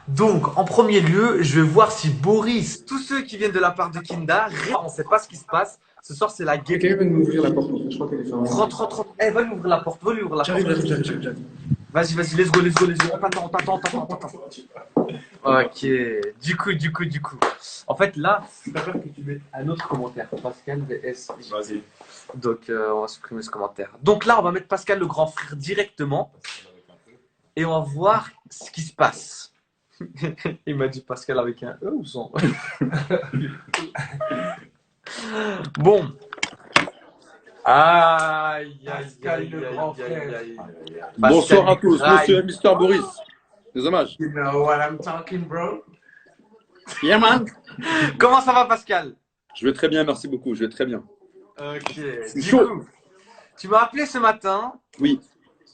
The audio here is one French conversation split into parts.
Donc, en premier lieu, je vais voir si Boris, tous ceux qui viennent de la part de Kinda, on ne sait pas ce qui se passe. Ce soir, c'est la guerre. Quelqu'un vient de m'ouvrir la porte, je crois qu'elle est fermée. Rentre, rentre, rentre. Eh, va lui ouvrir la porte, va lui ouvrir la porte. J'arrive. Vas-y, vas-y, let's go, let's go, let's go. On t'attend. Ok. Du coup. En fait, là, je préfère que tu mettes un autre commentaire. Pascal VS. Vas-y. Donc, on va supprimer ce commentaire. Donc là, on va mettre Pascal le grand frère directement. Et on va voir ce qui se passe. Il m'a dit Pascal avec un E ou sans? Bon. Aïe. Bonsoir à tous, monsieur Mister Boris. Des hommages. You know what I'm talking, bro? Yeah, man. Comment ça va, Pascal? Je vais très bien, merci beaucoup. Je vais très bien. Ok. C'est chaud. Tu m'as appelé ce matin Oui.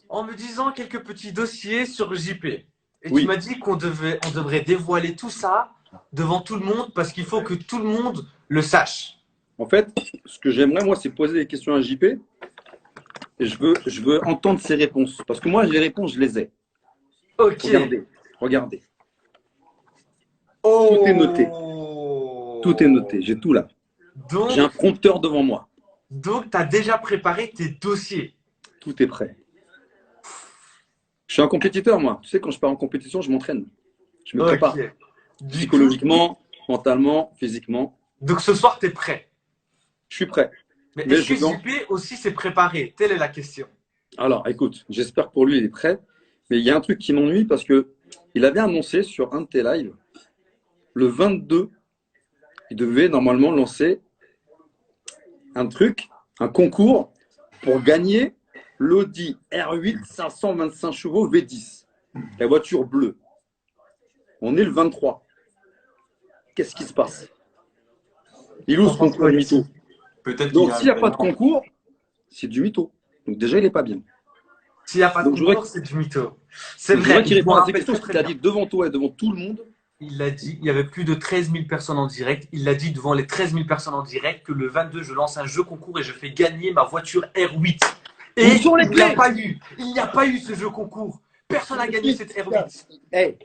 en me disant quelques petits dossiers sur JP. Et Oui. tu m'as dit on devrait dévoiler tout ça devant tout le monde parce qu'il faut que tout le monde le sache. En fait, ce que j'aimerais, moi, c'est poser des questions à JP. Et je veux entendre ses réponses. Parce que moi, les réponses, je les ai. Ok. Regardez. Oh. Tout est noté. Tout est noté. J'ai tout là. J'ai un prompteur devant moi. Donc, tu as déjà préparé tes dossiers. Tout est prêt. Je suis un compétiteur, moi. Tu sais, quand je pars en compétition, je m'entraîne. Je me prépare. Psychologiquement, mentalement, physiquement. Donc, ce soir, tu es prêt. Je suis prêt. Mais est-ce que JP aussi s'est préparé? Telle est la question. Alors, écoute, j'espère que pour lui, il est prêt. Mais il y a un truc qui m'ennuie parce que il avait annoncé sur un de tes lives, le 22, il devait normalement lancer un truc, un concours pour gagner l'Audi R8 525 chevaux V10, la voiture bleue. On est le 23. Qu'est-ce qui se passe? Il ouvre ce concours de mytho. Donc, s'il n'y a pas de concours, c'est du mytho. Donc, déjà, il n'est pas bien. S'il n'y a pas de concours, c'est du mytho. C'est vrai. Je voudrais qu'il réponde à ces questions, parce qu'il a dit devant toi et devant tout le monde. Il l'a dit, il y avait plus de 13 000 personnes en direct. Il l'a dit devant les 13 000 personnes en direct que le 22, je lance un jeu concours et je fais gagner ma voiture R8. Et il n'y a pas eu. Il n'y a pas eu ce jeu concours. Personne n'a gagné cette R8. Hey,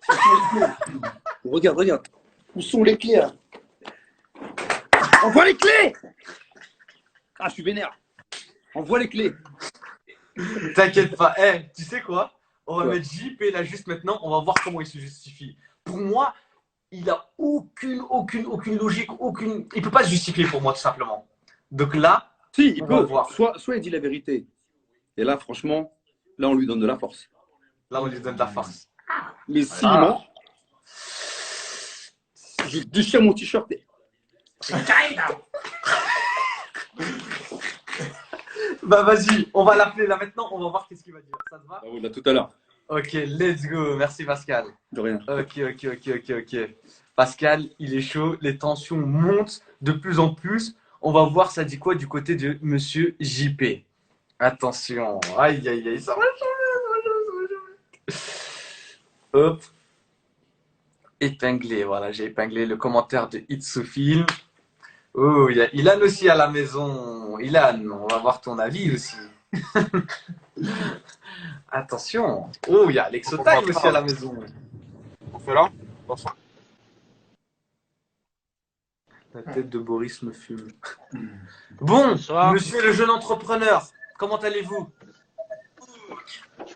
regarde. Où sont les clés là? Envoie les clés! Ah, je suis vénère. Envoie les clés. T'inquiète pas. Hey, tu sais quoi? On va mettre JP là juste maintenant. On va voir comment il se justifie. Pour moi, il a aucune logique, il peut pas se justifier pour moi tout simplement. Donc là, si, il peut voir. Soit il dit la vérité. Et là, franchement, là, on lui donne de la force. Là, on lui donne de la force. Mais s'il ment, je déchire mon t-shirt. Bah vas-y, on va l'appeler là maintenant, on va voir qu'est-ce qu'il va dire. Ça te va? Ah oui, là tout à l'heure. Ok, let's go. Merci Pascal. De rien. Ok. Pascal, il est chaud, les tensions montent de plus en plus. On va voir ça dit quoi du côté de Monsieur JP. Attention. Aïe, ça va changer. Hop. Épinglé, voilà, j'ai épinglé le commentaire de Itsufil. Oh, il y a Ilan aussi à la maison. Ilan, on va voir ton avis aussi. Attention. Oh, il y a Alexotime aussi à la maison. On fait là? Bonsoir. La tête de Boris me fume. Bon, bonsoir. Monsieur le jeune entrepreneur, comment allez-vous?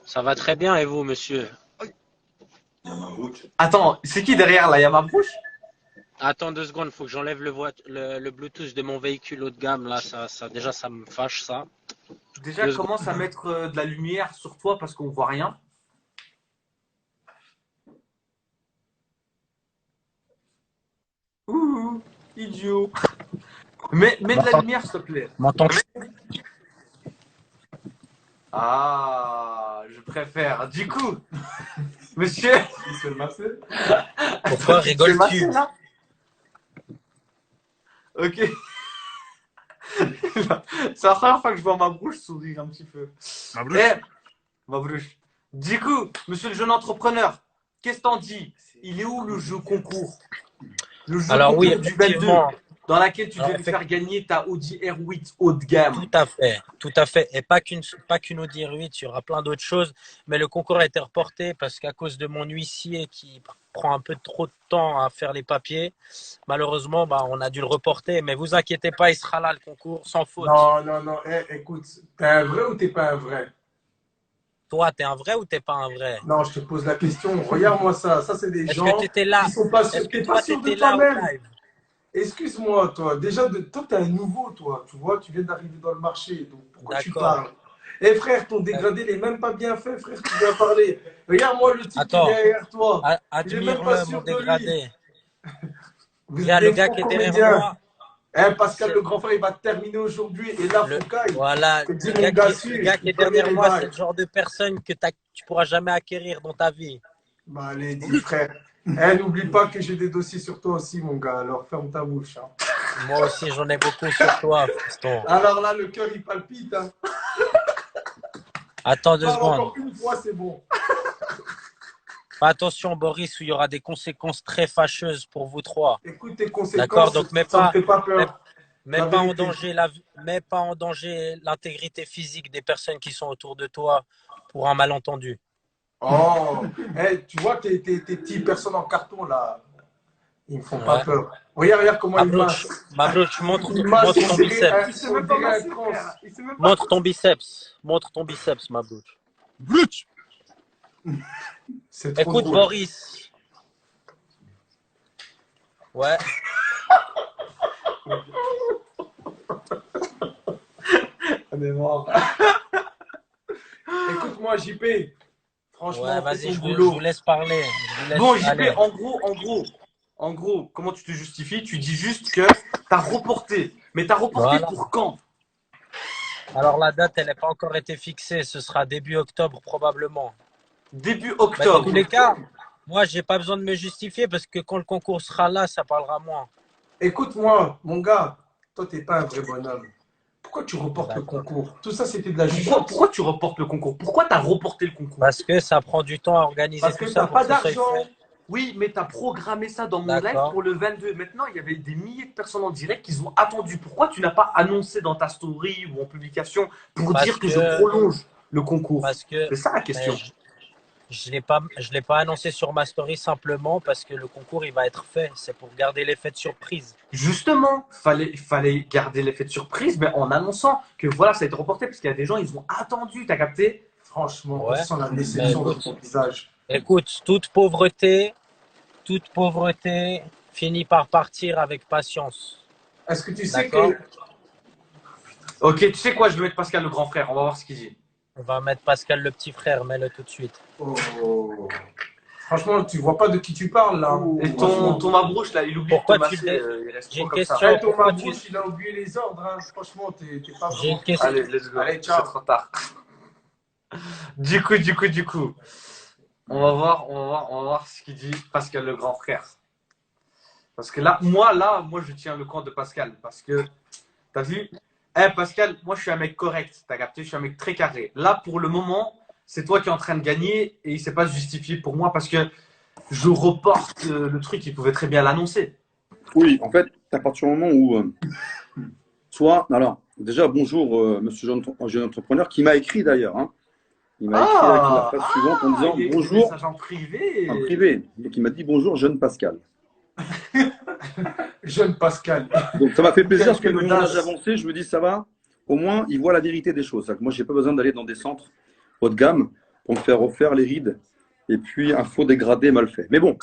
Ça va très bien et vous, monsieur? Attends, c'est qui derrière là? Il y a ma bouche? Attends 2 secondes, il faut que j'enlève le Bluetooth de mon véhicule haut de gamme. Là, déjà, ça me fâche, ça. Déjà, commence à mettre de la lumière sur toi parce qu'on voit rien. Ouh, idiot. Mets de la lumière, s'il te plaît. Ah, je préfère. Du coup, monsieur. Pourquoi rigoles-tu? Ok. C'est la première fois que je vois ma bouche sourire un petit peu. Ma bouche? Ma bouche. Du coup, monsieur le jeune entrepreneur, qu'est-ce que t'en dis? Il est où le jeu concours? Le jeu Alors, concours du 22, dans laquelle tu devais faire gagner ta Audi R8 haut de gamme. Tout à fait. Et pas qu'une Audi R8, il y aura plein d'autres choses. Mais le concours a été reporté parce qu'à cause de mon huissier qui prend un peu trop de temps à faire les papiers. Malheureusement, bah, on a dû le reporter. Mais vous inquiétez pas, il sera là le concours, sans faute. Non, non, non. Écoute, t'es un vrai ou t'es pas un vrai? Toi, t'es un vrai ou t'es pas un vrai? Non, je te pose la question. Regarde-moi ça. Ça, c'est des Est-ce que gens tu étais là? qui sont pas Est-ce sûrs. que T'es pas toi, tu sûr de étais là au toi-même. live? Excuse-moi, toi. Déjà, toi, t'es un nouveau, toi. Tu vois, tu viens d'arriver dans le marché. Donc, pourquoi tu D'accord. parles? Eh frère, ton dégradé, il est même pas bien fait, frère. Tu viens parler. Regarde-moi le type qui est Attends, derrière toi. Il est même pas admire-le, mon sûr de lui. dégradé. Vous êtes Regarde, le des gars faux qui est derrière comédiens. moi, Eh, Pascal, c'est le grand frère, il va terminer aujourd'hui. Et là, le, Foucault, voilà, je te dis, mon gars sûr, le gars qui il est connaît derrière les moi, c'est bails. le genre de personne que tu pourras jamais acquérir dans ta vie. Bah, allez, dis, frère. Eh, n'oublie pas que j'ai des dossiers sur toi aussi, mon gars. Alors, ferme ta bouche. Hein. Moi aussi, j'en ai beaucoup sur toi, fiston. Alors là, le cœur, il palpite. Hein. Attends 2 Parle secondes. encore une fois, c'est bon. Fais attention, Boris, où il y aura des conséquences très fâcheuses pour vous trois. Écoute tes D'accord? conséquences, Donc, ça me fait pas peur. mets La pas en vérité. danger mets pas en danger l'intégrité physique des personnes qui sont autour de toi pour un malentendu. Oh, eh, tu vois tes petites personnes en carton, là, ils me font pas Ouais. peur. Regarde comment ils Mabrouch, massent. Mabrouch, montre Ils massent, ton on dirait biceps. on dirait un trans. Montre ton biceps. Montre ton biceps, Mabrouch. Brut. C'est trop Écoute, drôle. Boris. Ouais. On est mort. Écoute-moi, JP. Franchement, Ouais, fais vas-y, ton je boulot. vous laisse parler. Je vous laisse Bon, JP, aller. en gros, comment tu te justifies? Tu dis juste que t'as reporté. Mais t'as reporté Voilà. pour quand? Alors, la date, elle n'a pas encore été fixée. Ce sera début octobre, probablement. Début Bah, dans octobre. tous les cas, moi, j'ai pas besoin de me justifier parce que quand le concours sera là, ça parlera moins. Écoute-moi, mon gars. Toi, t'es pas un vrai bonhomme. Pourquoi tu reportes le D'accord. concours? Tout ça, c'était de la Pourquoi, jugeote. pourquoi tu reportes le concours? Pourquoi t'as reporté le concours? Parce que ça prend du temps à organiser Parce tout que ça t'as pour pas que ce soit d'argent. fait. Oui, mais t'as programmé ça dans mon live D'accord. pour le 22. Maintenant, il y avait des milliers de personnes en direct qui ont attendu. Pourquoi tu n'as pas annoncé dans ta story ou en publication pour Parce dire que que- je prolonge le concours? Parce que C'est ça la mais question. je l'ai pas annoncé sur ma story simplement parce que le concours il va être fait. C'est pour garder l'effet de surprise. Justement, fallait garder l'effet de surprise, mais en annonçant que voilà, ça a été reporté parce qu'il y a des gens, ils ont attendu. T'as capté? Franchement, Ouais. on sent la déception Mais dans ton visage. Écoute, toute pauvreté finit par partir avec patience. Est-ce que tu sais D'accord. que Ok, tu sais quoi? Je vais mettre Pascal le grand frère. On va voir ce qu'il dit. On va mettre Pascal le petit frère, mets-le tout de suite. Oh. Franchement, tu vois pas de qui tu parles là. Et Franchement. ton mabrouche là, il oublie Pourquoi de te tu masser. le- Il reste J'ai trop une comme ça. question. Eh, ton Pourquoi mabouche, il a oublié les ordres. Hein. Franchement, t'es pas J'ai vraiment. une question. Allez, let's go. Allez, C'est ciao. trop tard. Du coup. On va voir ce qu'il dit Pascal le grand frère. Parce que là, moi, je tiens le camp de Pascal. Parce que, t'as vu? Eh, Pascal, moi, je suis un mec correct. T'as capté? Je suis un mec très carré. Là, pour le moment, c'est toi qui es en train de gagner et il ne s'est pas justifié pour moi parce que je reporte le truc. Il pouvait très bien l'annoncer. Oui, en fait, à partir du moment où alors, déjà, bonjour, monsieur jeune entrepreneur, qui m'a écrit d'ailleurs. Hein. Il m'a écrit avec la phrase suivante en disant il y a eu des bonjour, messages en privé. en privé. Donc, il m'a dit bonjour, jeune Pascal. Jeune Pascal. Donc, ça m'a fait plaisir parce que Quelle mon âge audace. avancé, je me dis ça va. Au moins, il voit la vérité des choses. Moi, je n'ai pas besoin d'aller dans des centres haut de gamme pour me faire refaire les rides et puis un faux dégradé mal fait. Mais bon,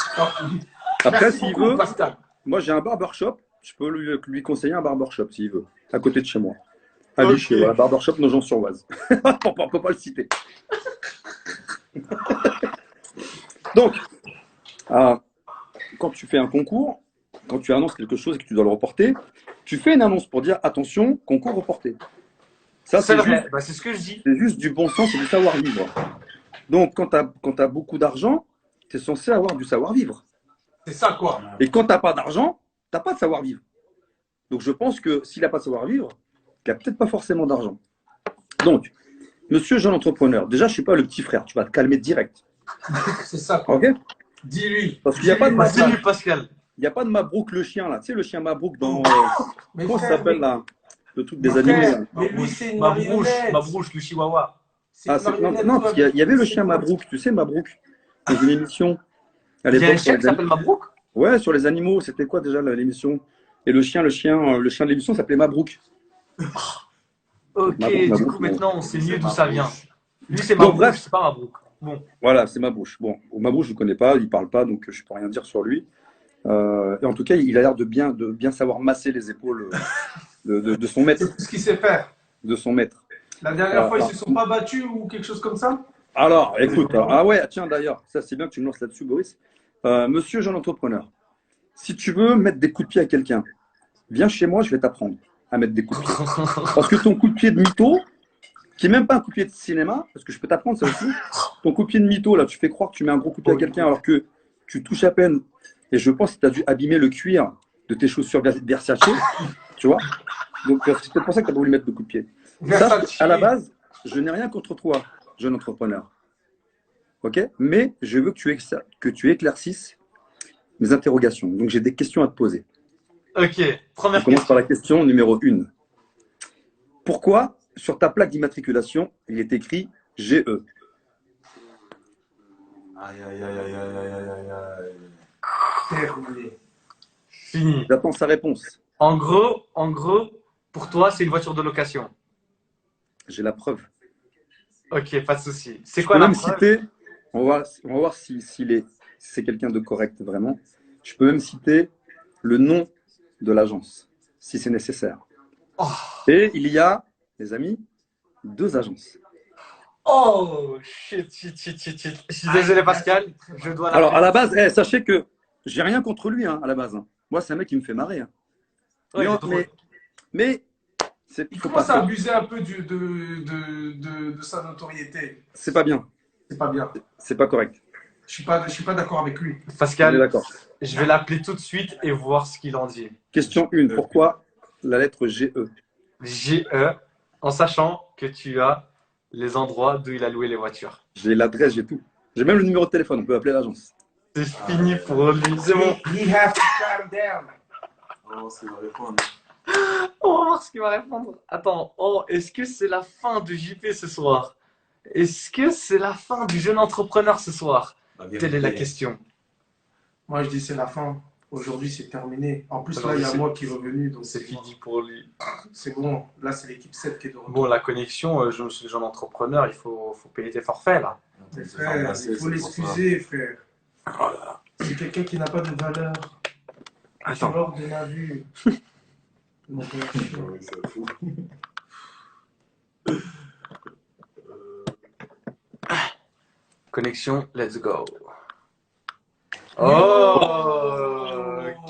après, Merci s'il beaucoup, veut, Pascal. moi, j'ai un barbershop. Je peux lui conseiller un barbershop s'il veut, à côté de chez moi. À Vichy, Ok. voilà, barbershop Nogent-sur-Oise. On ne peut pas le citer. Donc, quand tu fais un concours, quand tu annonces quelque chose et que tu dois le reporter, tu fais une annonce pour dire attention, concours reporté. Ça, C'est c'est vrai. juste, Bah, c'est ce que je dis. c'est juste du bon sens et du savoir-vivre. Donc, quand tu as beaucoup d'argent, tu es censé avoir du savoir-vivre. C'est ça quoi. Et quand tu n'as pas d'argent, tu n'as pas de savoir-vivre. Donc, je pense que s'il n'a pas de savoir-vivre, il n'a peut-être pas forcément d'argent. Donc, monsieur jeune entrepreneur, déjà, je ne suis pas le petit frère. Tu vas te calmer direct. C'est ça quoi. OK? Dis-lui. Parce qu'il n'y a pas de Dis-lui, Dis-lui, Pascal. Il n'y a pas de Mabrouk le chien là. Tu sais, le chien Mabrouk dans. Mais Comment ça frère, s'appelle là? Le truc des Mon animaux frère, là. mais lui, c'est une Ma brouche, marionnette. le chihuahua. C'est Ah, une marionnette, non, toi, parce qu'il y avait le c'est chien quoi? Mabrouk. Tu sais, Mabrouk, dans une émission À Il y a un l'époque, sur chien les qui s'appelle Mabrouk? ouais, sur les animaux, c'était quoi déjà l'émission? Et le chien de l'émission s'appelait Mabrouk. Ok, Mabrouk, du coup, Mabrouk, bon. maintenant, on sait mieux C'est d'où ma ça vient. bouche. Lui, c'est Donc, Mabrouk, bref, c'est pas Mabrouk. Bon. voilà, c'est Mabrouche. Bon, Mabrouche, je ne connais pas, il parle pas, donc je ne peux rien dire sur lui. Et en tout cas, il a l'air de bien savoir masser les épaules de son C'est maître. tout ce qu'il sait faire. De son maître. La dernière fois, ils Alors, se sont pas battus ou quelque chose comme ça? écoute, ah ouais, tiens d'ailleurs, ça c'est bien que tu me lances là-dessus, Boris. Monsieur jeune entrepreneur, si tu veux mettre des coups de pied à quelqu'un, viens chez moi, je vais t'apprendre à mettre des coups de pied. Parce que ton coup de pied de mytho, qui est même pas un coup de pied de cinéma, parce que je peux t'apprendre ça aussi, ton coup de pied de mytho, là, tu fais croire que tu mets un gros coup de pied à quelqu'un alors que tu touches à peine. Et je pense que tu as dû abîmer le cuir de tes chaussures Versace, tu vois. Donc c'est peut-être pour ça que tu as voulu mettre le coup de pied. Sache Versace. qu'à la base, je n'ai rien contre toi, jeune entrepreneur. Ok? Mais je veux que tu éclaircisses mes interrogations. Donc j'ai des questions à te poser. Ok, On première commence par question. la question numéro 1. Pourquoi, sur ta plaque d'immatriculation, il est écrit GE? Aïe, aïe, aïe, aïe, aïe, aïe, aïe, aïe. Terminé. Fini. J'attends sa réponse. En gros, pour toi, c'est une voiture de location. J'ai la preuve. Ok, pas de souci. C'est Je quoi peux la même preuve? citer, on va voir si c'est quelqu'un de correct vraiment. Je peux même citer le nom de l'agence, si c'est nécessaire. Oh, Et il y a, les amis, 2 agences. oh, shit. Je suis désolé, Pascal. Je dois Alors, à l'appeler. la base, sachez que j'ai rien contre lui, hein, à la base. Hein. Moi, c'est un mec qui me fait marrer. Hein. Ouais, il est drôle. Mais Il faut commence à pas. abuser un peu de sa notoriété. C'est pas bien. C'est pas bien. C'est pas correct. Je suis pas d'accord avec lui. On est Pascal, d'accord. je vais l'appeler tout de suite et voir ce qu'il en dit. Question 1. Pourquoi la lettre GE? GE, en sachant que tu as les endroits d'où il a loué les voitures. J'ai l'adresse, j'ai tout. J'ai même le numéro de téléphone. On peut appeler l'agence. C'est fini pour lui. C'est bon. He has to calm down. Oh, c'est va répondre. On va voir ce qu'il va répondre. Attends, oh, est-ce que c'est la fin de JP ce soir? Est-ce que c'est la fin du jeune entrepreneur ce soir? Telle est la question. Moi, je dis c'est la fin. Aujourd'hui, c'est terminé. En plus, là, Aujourd'hui, il y a c'est- moi qui est revenu. Donc, C'est fini pour lui. c'est bon. Là, c'est l'équipe 7 qui est de retour. Bon, la connexion, je suis jeune entrepreneur, il faut payer tes forfaits là. Mais frère, il faut l'excuser, frère. C'est quelqu'un qui n'a pas de valeur. Attends. C'est hors de la vue. Donc, C'est fou. Connexion, let's go. Oh,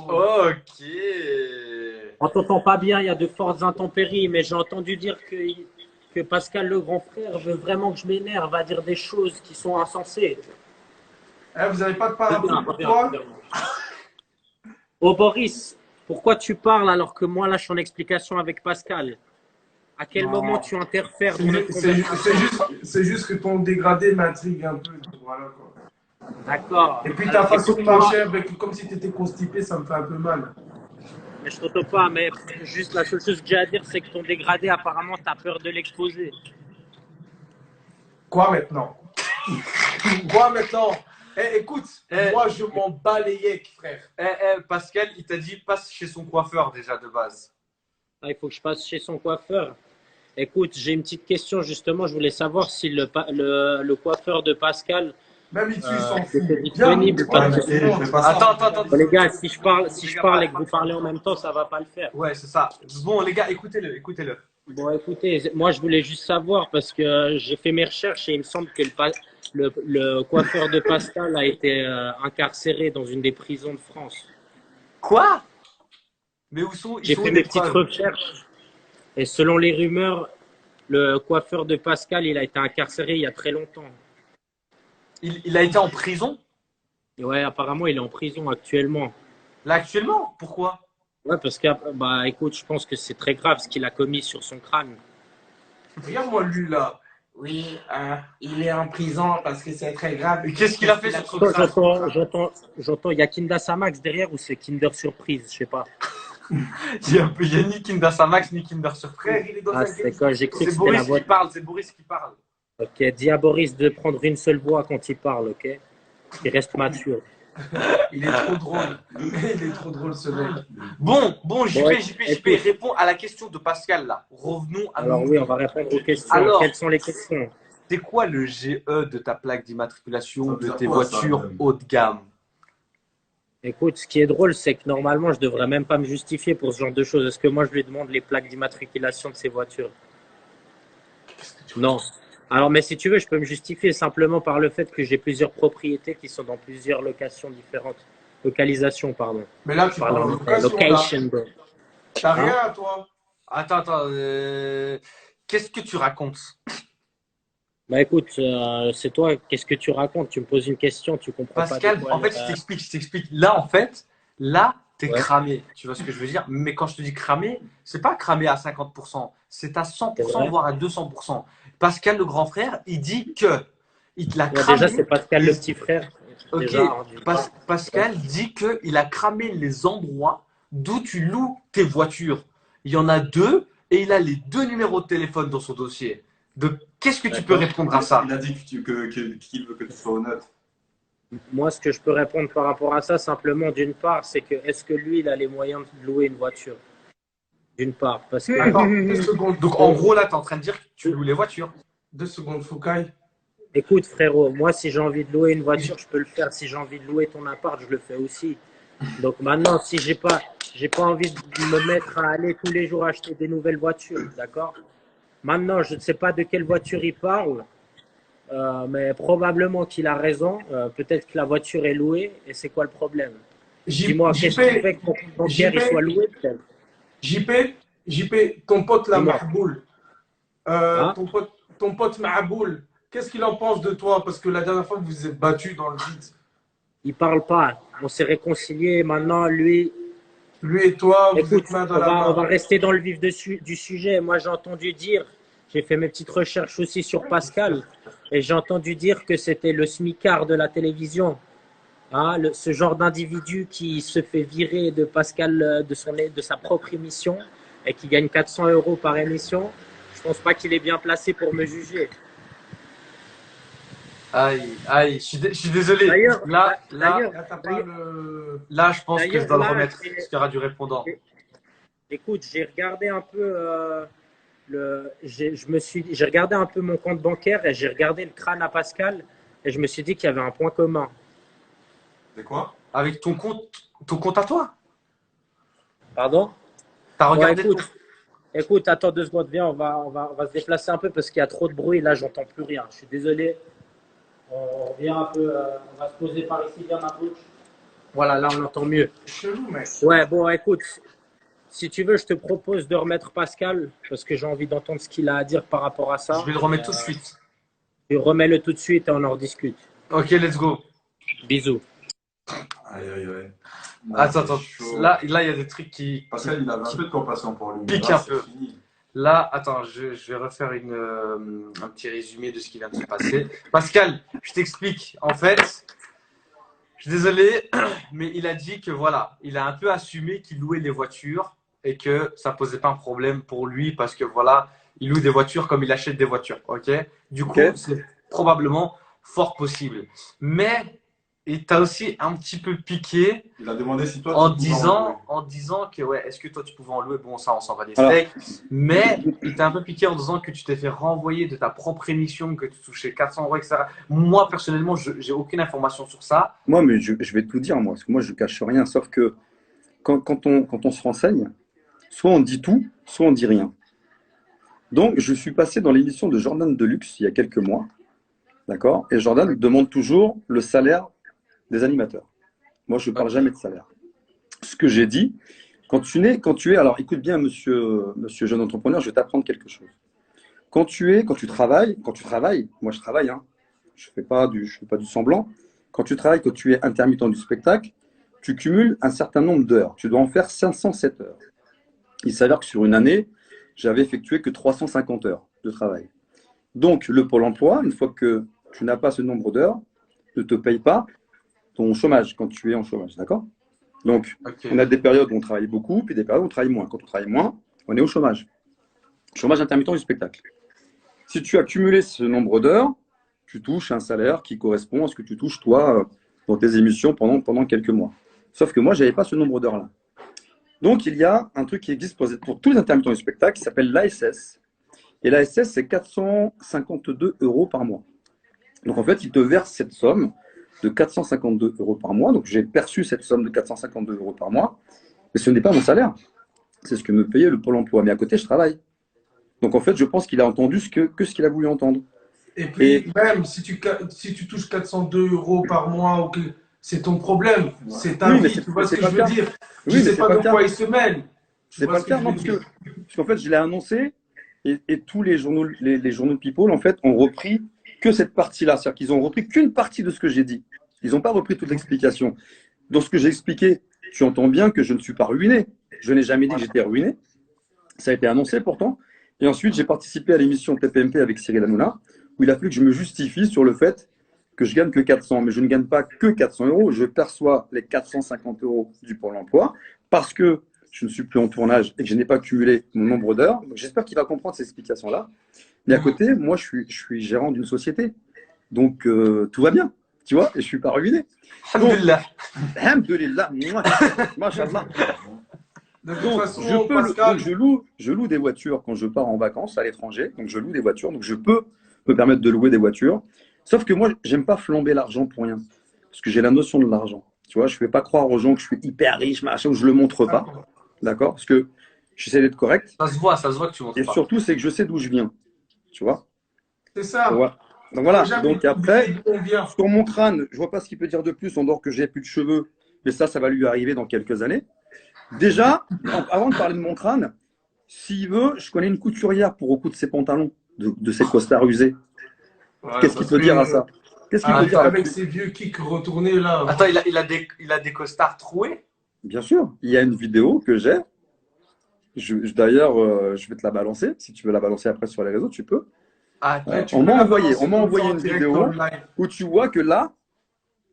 ok. On t'entend pas bien, il y a de fortes intempéries, mais j'ai entendu dire que Pascal le grand frère veut vraiment que je m'énerve à dire des choses qui sont insensées. vous n'avez pas de Reviens, parapluie pour reviens, toi? reviens. Oh Boris, pourquoi tu parles alors que moi là je suis en explication avec Pascal? À quel Non. moment tu interfères dans notre C'est conversation? juste que ton dégradé m'intrigue un peu. Voilà, quoi. D'accord. Et puis ta Alors, façon de écoute-moi, marcher, comme si tu étais constipé, ça me fait un peu mal. mais je t'entends pas, mais juste la seule chose que j'ai à dire, c'est que ton dégradé, apparemment, t'as peur de l'exposer. Quoi maintenant? Quoi maintenant? Écoute, Eh. moi je m'en bats les yeux, frère. Pascal, il t'a dit passe chez son coiffeur déjà de base. Ah, il faut que je passe chez son coiffeur. Écoute, j'ai une petite question justement. Je voulais savoir si le coiffeur de Pascal Même ici, il s'en fout. était disponible. Viens, Parce que- ouais, mais Attends. les gars, si je parle et que pas- vous parlez en même temps, ça va pas le faire. Ouais, c'est ça. Bon, les gars, écoutez-le. Bon, écoutez, moi je voulais juste savoir parce que j'ai fait mes recherches et il me semble que le coiffeur de Pascal a été incarcéré dans une des prisons de France. Quoi? Mais où sont J'ai fait mes petites recherches et selon les rumeurs, le coiffeur de Pascal, il a été incarcéré il y a très longtemps. Il a été en prison? Et ouais, apparemment, il est en prison actuellement. Là, actuellement? Pourquoi? Ouais, parce que, bah, écoute, je pense que c'est très grave ce qu'il a commis sur son crâne. Regarde-moi lui là. Oui, il est en prison parce que c'est très grave. Mais qu'est-ce qu'il a fait sur son crâne? J'entends, il y a Kinda Samax derrière ou c'est Kinder Surprise, je sais pas. Il y a ni Kinder Samax ni Kinder Surprise. Frère, il est dans Ah, un c'est quoi, j'ai cru que C'est c'était la Boris voix. qui parle, c'est Boris qui parle. Ok, dis à Boris de prendre une seule voix quand il parle, ok? Il reste mature. Il est trop drôle. Il est trop drôle, ce mec. Bon, JP, Ouais, JP, écoute. réponds à la question de Pascal là. Revenons à Alors nous. oui, on va répondre aux questions. Alors, Quelles sont les questions? c'est quoi le GE de ta plaque d'immatriculation Ça de veut dire tes quoi, ça, voitures même haut de gamme? Écoute, ce qui est drôle, c'est que normalement, je devrais même pas me justifier pour ce genre de choses. Est-ce que moi, je lui demande les plaques d'immatriculation de ses voitures? Non. Alors, mais si tu veux, je peux me justifier simplement par le fait que j'ai plusieurs propriétés qui sont dans plusieurs locations différentes. Localisations, pardon. Mais là, tu parles en Pardon, location, là. location, bro. T'as Hein? rien, toi. Attends, qu'est-ce que tu racontes? Bah écoute, c'est toi, qu'est-ce que tu racontes? Tu me poses une question, tu comprends pas Pascal, de quoi en fait, je t'explique. Là, t'es Ouais. cramé. Tu vois ce que je veux dire? Mais quand je te dis cramé, c'est pas cramé à 50%, c'est à C'est 100%, vrai. voire à 200%. Pascal, le grand frère, il dit que il te l'a Ouais, déjà, c'est cramé. Pascal le petit frère. Ok, Déjà, hein, d'une part. Pascal dit qu'il a cramé les endroits d'où tu loues tes voitures. Il y en a deux et il a les deux numéros de téléphone dans son dossier. Qu'est-ce que tu peux D'accord. répondre à ça? Il a dit qu'il veut que tu sois honnête. Moi, ce que je peux répondre par rapport à ça, simplement, d'une part, c'est que est-ce que lui, il a les moyens de louer une voiture? D'une part, parce que Attends, 2 secondes. Donc en gros, là, tu es en train de dire que tu loues les voitures. 2 secondes, Foucault. écoute, frérot, moi, si j'ai envie de louer une voiture, je peux le faire. Si j'ai envie de louer ton appart, je le fais aussi. Donc maintenant, si j'ai pas envie de me mettre à aller tous les jours acheter des nouvelles voitures, d'accord? Maintenant, je ne sais pas de quelle voiture il parle, mais probablement qu'il a raison. Peut-être que la voiture est louée, et c'est quoi le problème? Dis-moi, qu'est-ce qui fait que mon compte bancaire il soit loué, peut-être? JP, ton pote là, Dis-moi. Mahboul, Hein? ton pote Mahboul, qu'est-ce qu'il en pense de toi? Parce que la dernière fois, vous vous êtes battu dans le vide. Il parle pas. On s'est réconcilié. Maintenant, lui, Lui et toi, vous écoute, êtes main dans on la va main. rester dans le vif du sujet. Moi, j'ai entendu dire, j'ai fait mes petites recherches aussi sur Pascal, et j'ai entendu dire que c'était le smicard de la télévision. Hein, ce genre d'individu qui se fait virer de Pascal, de sa propre émission, et qui gagne 400 euros par émission. Je pense pas qu'il est bien placé pour me juger. Aïe, je suis désolé. D'ailleurs, Là, d'ailleurs, Là, t'as pas le. je pense que je d'ailleurs, dois le là, remettre. Parce qu'il y aura du répondant. écoute, j'ai regardé un peu j'ai regardé un peu mon compte bancaire et j'ai regardé le crâne à Pascal et je me suis dit qu'il y avait un point commun. C'est quoi? Avec ton compte à toi. Pardon? T'as Ouais, regardé écoute, attends 2 secondes, viens, on va se déplacer un peu parce qu'il y a trop de bruit, là, j'entends plus rien. Je suis désolé. On revient un peu, on va se poser par ici, viens ma bouche. Voilà, là, on entend mieux. Chelou, mec. Ouais, bon, écoute, si tu veux, je te propose de remettre Pascal parce que j'ai envie d'entendre ce qu'il a à dire par rapport à ça. Je vais le remettre tout de suite. Remets-le tout de suite et on en rediscute. Ok, let's go. Bisous. Aïe, aïe, aïe. Attends. C'est chaud. Là, il y a des trucs qui Pascal, il avait un peu de compassion pour lui. pique Là, un c'est peu. fini. Là, attends, je vais refaire un petit résumé de ce qui vient de se passer. Pascal, je t'explique. En fait, je suis désolé, mais il a dit que voilà, il a un peu assumé qu'il louait les voitures et que ça posait pas un problème pour lui parce que voilà, il loue des voitures comme il achète des voitures. Ok? Du coup, Ok. c'est probablement fort possible. Mais il t'a aussi un petit peu piqué Il a demandé si toi, en tu pouvais en louer. disant que ouais, est-ce que toi tu pouvais en louer? Bon, ça, on s'en va des Alors. steaks. Mais il t'a un peu piqué en disant que tu t'es fait renvoyer de ta propre émission, que tu touchais 400 euros, etc. Moi, personnellement, j'ai aucune information sur ça. Moi, mais je vais tout dire, moi, parce que moi, je cache rien. Sauf que quand on se renseigne, soit on dit tout, soit on dit rien. Donc, je suis passé dans l'émission de Jordan Deluxe il y a quelques mois. D'accord? Et Jordan demande toujours le salaire des animateurs. Moi, je ne parle jamais de salaire. Ce que j'ai dit, quand tu es, alors écoute bien, monsieur jeune entrepreneur, je vais t'apprendre quelque chose. Quand tu travailles, moi je travaille, hein, je fais pas du semblant. Quand tu travailles, quand tu es intermittent du spectacle, tu cumules un certain nombre d'heures. Tu dois en faire 507 heures. Il s'avère que sur une année, j'avais effectué que 350 heures de travail. Donc, le Pôle emploi, une fois que tu n'as pas ce nombre d'heures, ne te paye pas ton chômage quand tu es en chômage. D'accord? Donc, Ok. on a des périodes où on travaille beaucoup, puis des périodes où on travaille moins. Quand on travaille moins, on est au chômage. Chômage intermittent du spectacle. Si tu as cumulé ce nombre d'heures, tu touches un salaire qui correspond à ce que tu touches toi dans tes émissions pendant quelques mois. Sauf que moi, je n'avais pas ce nombre d'heures-là. Donc, il y a un truc qui existe pour tous les intermittents du spectacle qui s'appelle l'ASS. Et l'ASS, c'est 452 € par mois. Donc, en fait, ils te versent cette somme de 452 € par mois. Donc, j'ai perçu cette somme de 452 € par mois. Mais ce n'est pas mon salaire. C'est ce que me payait le Pôle emploi. Mais à côté, je travaille. Donc, en fait, je pense qu'il a entendu ce qu'il a voulu entendre. Et puis, même si tu touches 402 € par mois, c'est ton problème. C'est ta Oui, mais vie. c'est- Tu vois ce c'est que pas je le veux cas. dire? Oui, Je mais sais c'est pas pas de le cas. quoi il se mêle. Tu C'est vois pas ce le que cas, je non, veux dire? parce qu'en fait, je l'ai annoncé et tous les journaux, les journaux de People, en fait, ont repris que cette partie-là. C'est-à-dire qu'ils ont repris qu'une partie de ce que j'ai dit. Ils n'ont pas repris toute l'explication. Dans ce que j'ai expliqué, tu entends bien que je ne suis pas ruiné. Je n'ai jamais dit que j'étais ruiné. Ça a été annoncé pourtant. Et ensuite, j'ai participé à l'émission TPMP avec Cyril Hanouna, où il a fallu que je me justifie sur le fait que je gagne que 400. Mais je ne gagne pas que 400 €. Je perçois les 450 € du Pôle emploi parce que je ne suis plus en tournage et que je n'ai pas cumulé mon nombre d'heures. Donc, j'espère qu'il va comprendre ces explications-là. Mais à côté, moi, je suis gérant d'une société. Donc, tout va bien. Tu vois, et je ne suis pas ruiné. Alhamdulillah. Alhamdulillah. Mashallah. De toute Donc, façon, Pascal, je loue des voitures quand je pars en vacances à l'étranger. Donc, je loue des voitures. Donc, je peux me permettre de louer des voitures. Sauf que moi, j'aime pas flamber l'argent pour rien. Parce que j'ai la notion de l'argent. Tu vois, je ne fais pas croire aux gens que je suis hyper riche, machin, ou je ne le montre pas. D'accord? Parce que j'essaie d'être correct. Ça se voit que tu montres Et pas. surtout, c'est que je sais d'où je viens. Tu vois? c'est ça. Voilà. Donc, voilà. Faut jamais Donc, après, oublier d'où on vient. sur mon crâne, je vois pas ce qu'il peut dire de plus, en dehors que j'ai plus de cheveux. Mais ça va lui arriver dans quelques années. Déjà, avant de parler de mon crâne, s'il veut, je connais une couturière pour recoudre ses pantalons de ses costards usés. Ouais, Qu'est-ce qu'il parce peut que, dire à ça? Qu'est-ce qu'il peut dire avec là-dessus? ses vieux kicks retournés là. Attends, il a des costards troués? Bien sûr, il y a une vidéo que j'ai. D'ailleurs, je vais te la balancer. Si tu veux la balancer après sur les réseaux, tu peux. Ah, Ouais, tu On peux m'a la envoyé balancer comme ça en une direct vidéo en live. où tu vois que là,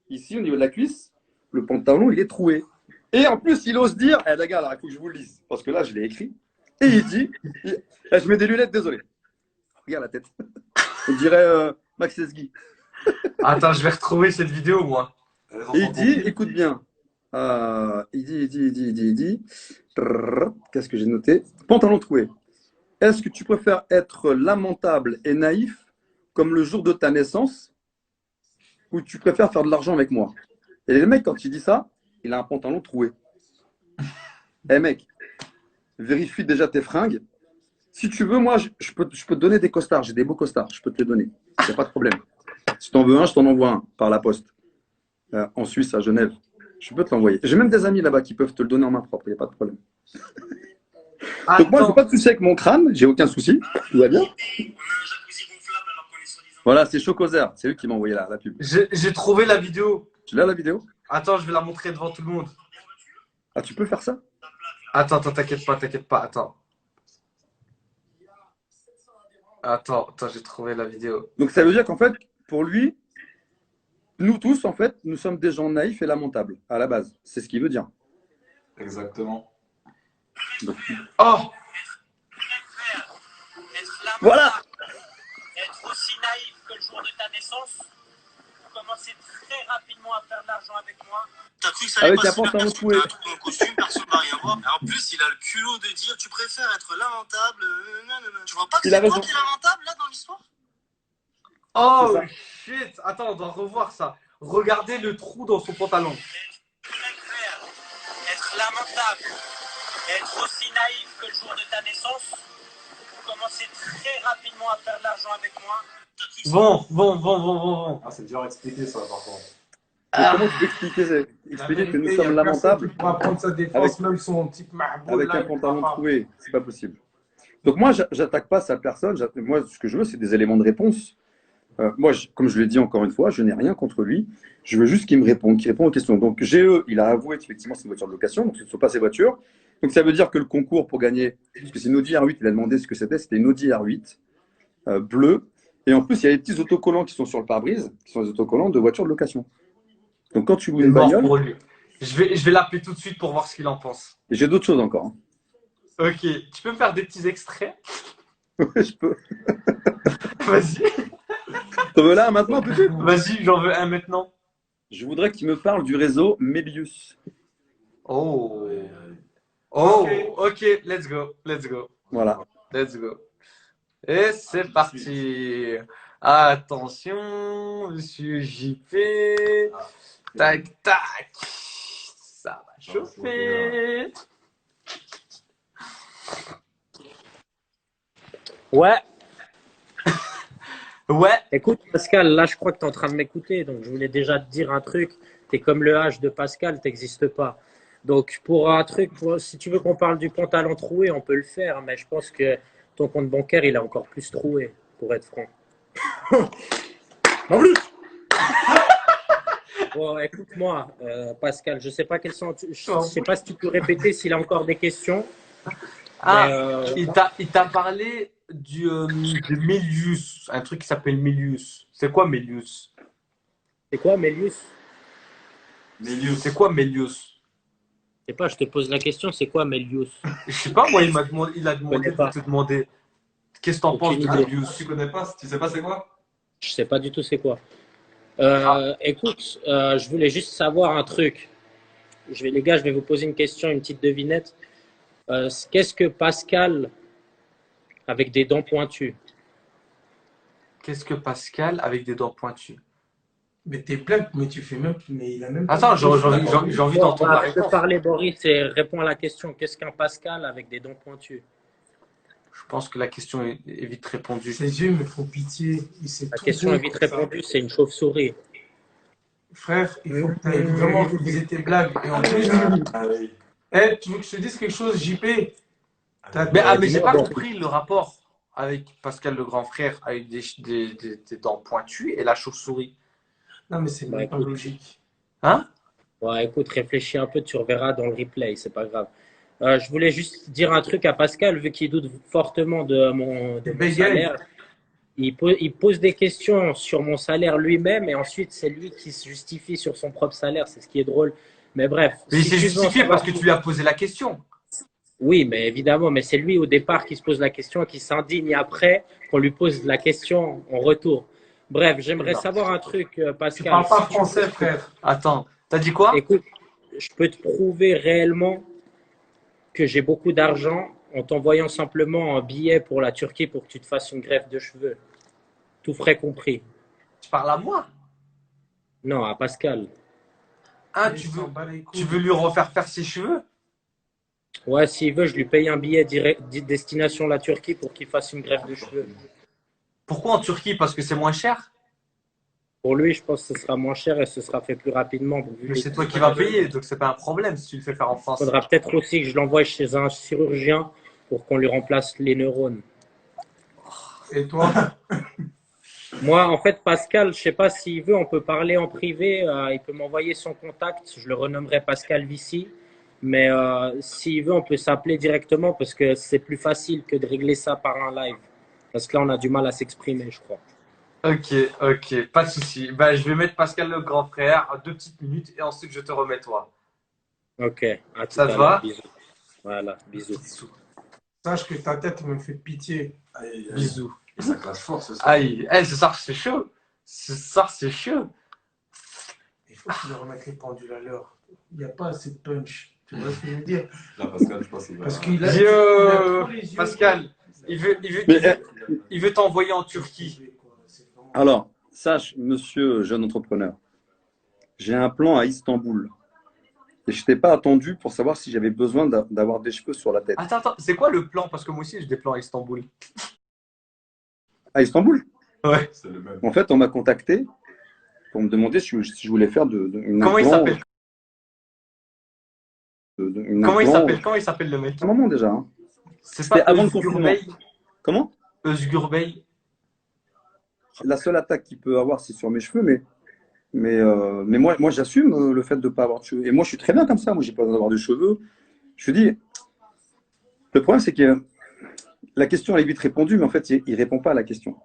ici, au niveau de la cuisse, le pantalon, il est troué. Et en plus, il ose dire, les gars, alors il faut que je vous le lise, parce que là, je l'ai écrit. Et il dit, je mets des lunettes, désolé. Regarde la tête. On dirait Max Esgui. attends, je vais retrouver cette vidéo, moi. Et il dit, écoute bien, il dit, qu'est-ce que j'ai noté? Pantalon troué. Est-ce que tu préfères être lamentable et naïf comme le jour de ta naissance ou tu préfères faire de l'argent avec moi? Et le mec, quand il dit ça, il a un pantalon troué. Eh mec, vérifie déjà tes fringues. Si tu veux, moi, je peux te donner des costards. J'ai des beaux costards, je peux te les donner. Il n'y a pas de problème. Si tu en veux un, je t'en envoie un par la poste. En Suisse, à Genève. Je peux te l'envoyer. J'ai même des amis là-bas qui peuvent te le donner en main propre. Il n'y a pas de problème. Donc moi, je n'ai pas de souci avec mon crâne. J'ai aucun souci. Tout va bien. Voilà, c'est Chocozer. C'est lui qui m'a envoyé la pub. J'ai trouvé la vidéo. Tu l'as la vidéo? Attends, je vais la montrer devant tout le monde. Ah, tu peux faire ça? Attends, t'inquiète pas, attends. Attends, j'ai trouvé la vidéo. Donc ça veut dire qu'en fait, pour lui, nous tous, en fait, nous sommes des gens naïfs et lamentables, à la base. C'est ce qu'il veut dire. Exactement. Oh! Voilà! Être aussi naïf que le jour de ta naissance, pour commencer très rapidement à faire de l'argent avec moi. T'as cru que ça allait Avec pas un se faire pantalon parce que troué. t'as un trou dans le costume, personne va rien voir. En plus, il a le culot de dire tu préfères être lamentable. Tu vois pas que Il a c'est toi raison. qui es lamentable là dans l'histoire? Oh C'est ça. shit! Attends, on doit revoir ça. Regardez le trou dans son pantalon. Je préfère être lamentable et être aussi naïf que le jour de ta naissance, pour commencer très rapidement à faire de l'argent avec moi. Bon. Ah, c'est dur à expliquer ça, par contre. Mais comment tu peux expliquer que nous Et sommes y a lamentables personne qui pourra prendre sa défense, même son type Mahboul, avec là, un il pantalon pourra pas. troué? C'est pas possible. Donc moi, j'attaque pas sa personne. Moi, ce que je veux, c'est des éléments de réponse. Moi, comme je l'ai dit encore une fois, je n'ai rien contre lui. Je veux juste qu'il me réponde, qu'il réponde aux questions. Donc GE, il a avoué qu'effectivement c'est une voiture de location, donc ce ne sont pas ses voitures. Donc ça veut dire que le concours pour gagner, parce que c'est une Audi R8, il a demandé ce que c'était une Audi R8 bleue. Et en plus, il y a des petits autocollants qui sont sur le pare-brise, qui sont des autocollants de voitures de location. Donc quand tu loues C'est une mort bagnole, pour lui. Je vais l'appeler tout de suite pour voir ce qu'il en pense. et j'ai d'autres choses encore. Hein. Ok, tu peux me faire des petits extraits? Ouais, je peux. Vas-y, T'en veux là maintenant, peut-être? vas-y, j'en veux un maintenant. Je voudrais qu'il me parle du réseau Melius. Oh. Oh, ok, let's go. Voilà. Let's go. Et c'est parti. Attention, monsieur JP. Tac, tac. Ça va chauffer. Ouais, Ouais, écoute Pascal, là je crois que tu es en train de m'écouter, donc je voulais déjà te dire un truc. Tu es comme le H de Pascal, t'existes pas. Donc pour un truc, si tu veux qu'on parle du pantalon troué, on peut le faire, mais je pense que ton compte bancaire, il est encore plus troué, pour être franc. En plus. Bon, écoute-moi, Pascal, je sais pas je sais pas si tu peux répéter s'il a encore des questions. ah, Mais, il t'a parlé de Melius, un truc qui s'appelle Melius. C'est quoi Melius? c'est quoi, Melius? C'est quoi Melius? Je sais pas, je te pose la question, c'est quoi Melius? Je sais pas, moi, il a Je demandé connais de pas. te demander qu'est-ce que t'en penses Aucune de idée. Melius. Tu connais pas? Tu sais pas c'est quoi? Je sais pas du tout c'est quoi. Ah, Écoute, je voulais juste savoir un truc. Les gars, je vais vous poser une question, une petite devinette. Qu'est-ce que Pascal avec des dents pointues? qu'est-ce que Pascal avec des dents pointues? Mais t'es blague, mais tu fais même. Mais il a même pas. Attends, j'ai envie Bon, d'entendre la arrête de réponse. parler, Boris, et réponds à la question. Qu'est-ce qu'un Pascal avec des dents pointues? Je pense que la question est vite répondue. Ses yeux me font pitié. Il sait La tout question beau est vite comme ça. répondue, c'est une chauve-souris. Frère, il faut que tu ailles vraiment réviser tes blagues. Et en plus, Ah oui. tu veux que je te dise quelque chose, JP? Mais j'ai dis-moi, pas bon. compris le rapport avec Pascal le grand frère avec des dents pointues et la chauve-souris. Non, mais c'est Bah, même pas écoute. logique. Hein? Ouais, écoute, réfléchis un peu, tu reverras dans le replay, c'est pas grave. Je voulais juste dire un truc à Pascal, vu qu'il doute fortement de mon Bégaye. salaire. Il pose des questions sur mon salaire lui-même et ensuite c'est lui qui se justifie sur son propre salaire, c'est ce qui est drôle. Mais bref, Mais il si s'est tu veux en justifié savoir parce que plus- tu lui as posé la question. Oui, mais évidemment, mais c'est lui au départ qui se pose la question et qui s'indigne après qu'on lui pose la question en retour. Bref, j'aimerais Non. savoir un truc, Tu Pascal. parles pas Si tu français, veux, frère. Attends, t'as dit quoi? écoute, je peux te prouver réellement que j'ai beaucoup d'argent en t'envoyant simplement un billet pour la Turquie pour que tu te fasses une greffe de cheveux. Tout frais compris. Tu parles à moi? Non, à Pascal. Ah, Il s'en bat les couilles. tu veux lui refaire faire ses cheveux? Ouais, s'il veut, je lui paye un billet direct, destination la Turquie pour qu'il fasse une greffe de cheveux. Pourquoi en Turquie? Parce que c'est moins cher? Pour lui, je pense que ce sera moins cher et ce sera fait plus rapidement. Mais c'est toi qui vas payer, donc c'est pas un problème si tu le fais faire en Il France. faudra peut-être aussi que je l'envoie chez un chirurgien pour qu'on lui remplace les neurones. Et toi? Moi, en fait, Pascal, je sais pas s'il veut, on peut parler en privé. Il peut m'envoyer son contact. Je le renommerai Pascal Vici. Mais s'il veut, on peut s'appeler directement parce que c'est plus facile que de régler ça par un live. Parce que là, on a du mal à s'exprimer, je crois. Ok, pas de souci. Bah, je vais mettre Pascal le grand frère à 2 petites minutes et ensuite je te remets toi. Ok, à tout Ça à te l'heure. va? Bisous. Voilà, bisous. Sache que ta tête me fait pitié. Aïe, aïe, aïe. Bisous. Ça clash fort ce soir. Aïe, ce soir c'est chaud. Ce soir c'est chaud. Il faut que je remette les pendules à l'heure. Il n'y a pas assez de punch. Tu vois ce que je veux dire? Là, Pascal, je pense qu'il va. Parce qu'il a, Yo, il a trop les yeux. Pascal, il veut t'envoyer en Turquie. Alors, sache, monsieur jeune entrepreneur, j'ai un plan à Istanbul. Et je t'ai pas attendu pour savoir si j'avais besoin d'avoir des cheveux sur la tête. Attends, c'est quoi le plan? Parce que moi aussi j'ai des plans à Istanbul. À Istanbul? Ouais. C'est le même. En fait, on m'a contacté pour me demander si je voulais faire une Comment il implant- s'appelle? une Comment il implant- s'appelle? Comment il s'appelle le mec? Un moment déjà. Hein. C'est C'était pas avant le Özgür confinement. Bey? Comment? Özgür Bey? La seule attaque qu'il peut avoir, c'est sur mes cheveux, mais moi j'assume le fait de ne pas avoir de cheveux. Et moi, je suis très bien comme ça. Moi, j'ai pas besoin d'avoir de cheveux. Je te dis, le problème, c'est que la question elle est vite répondue, mais en fait, il répond pas à la question.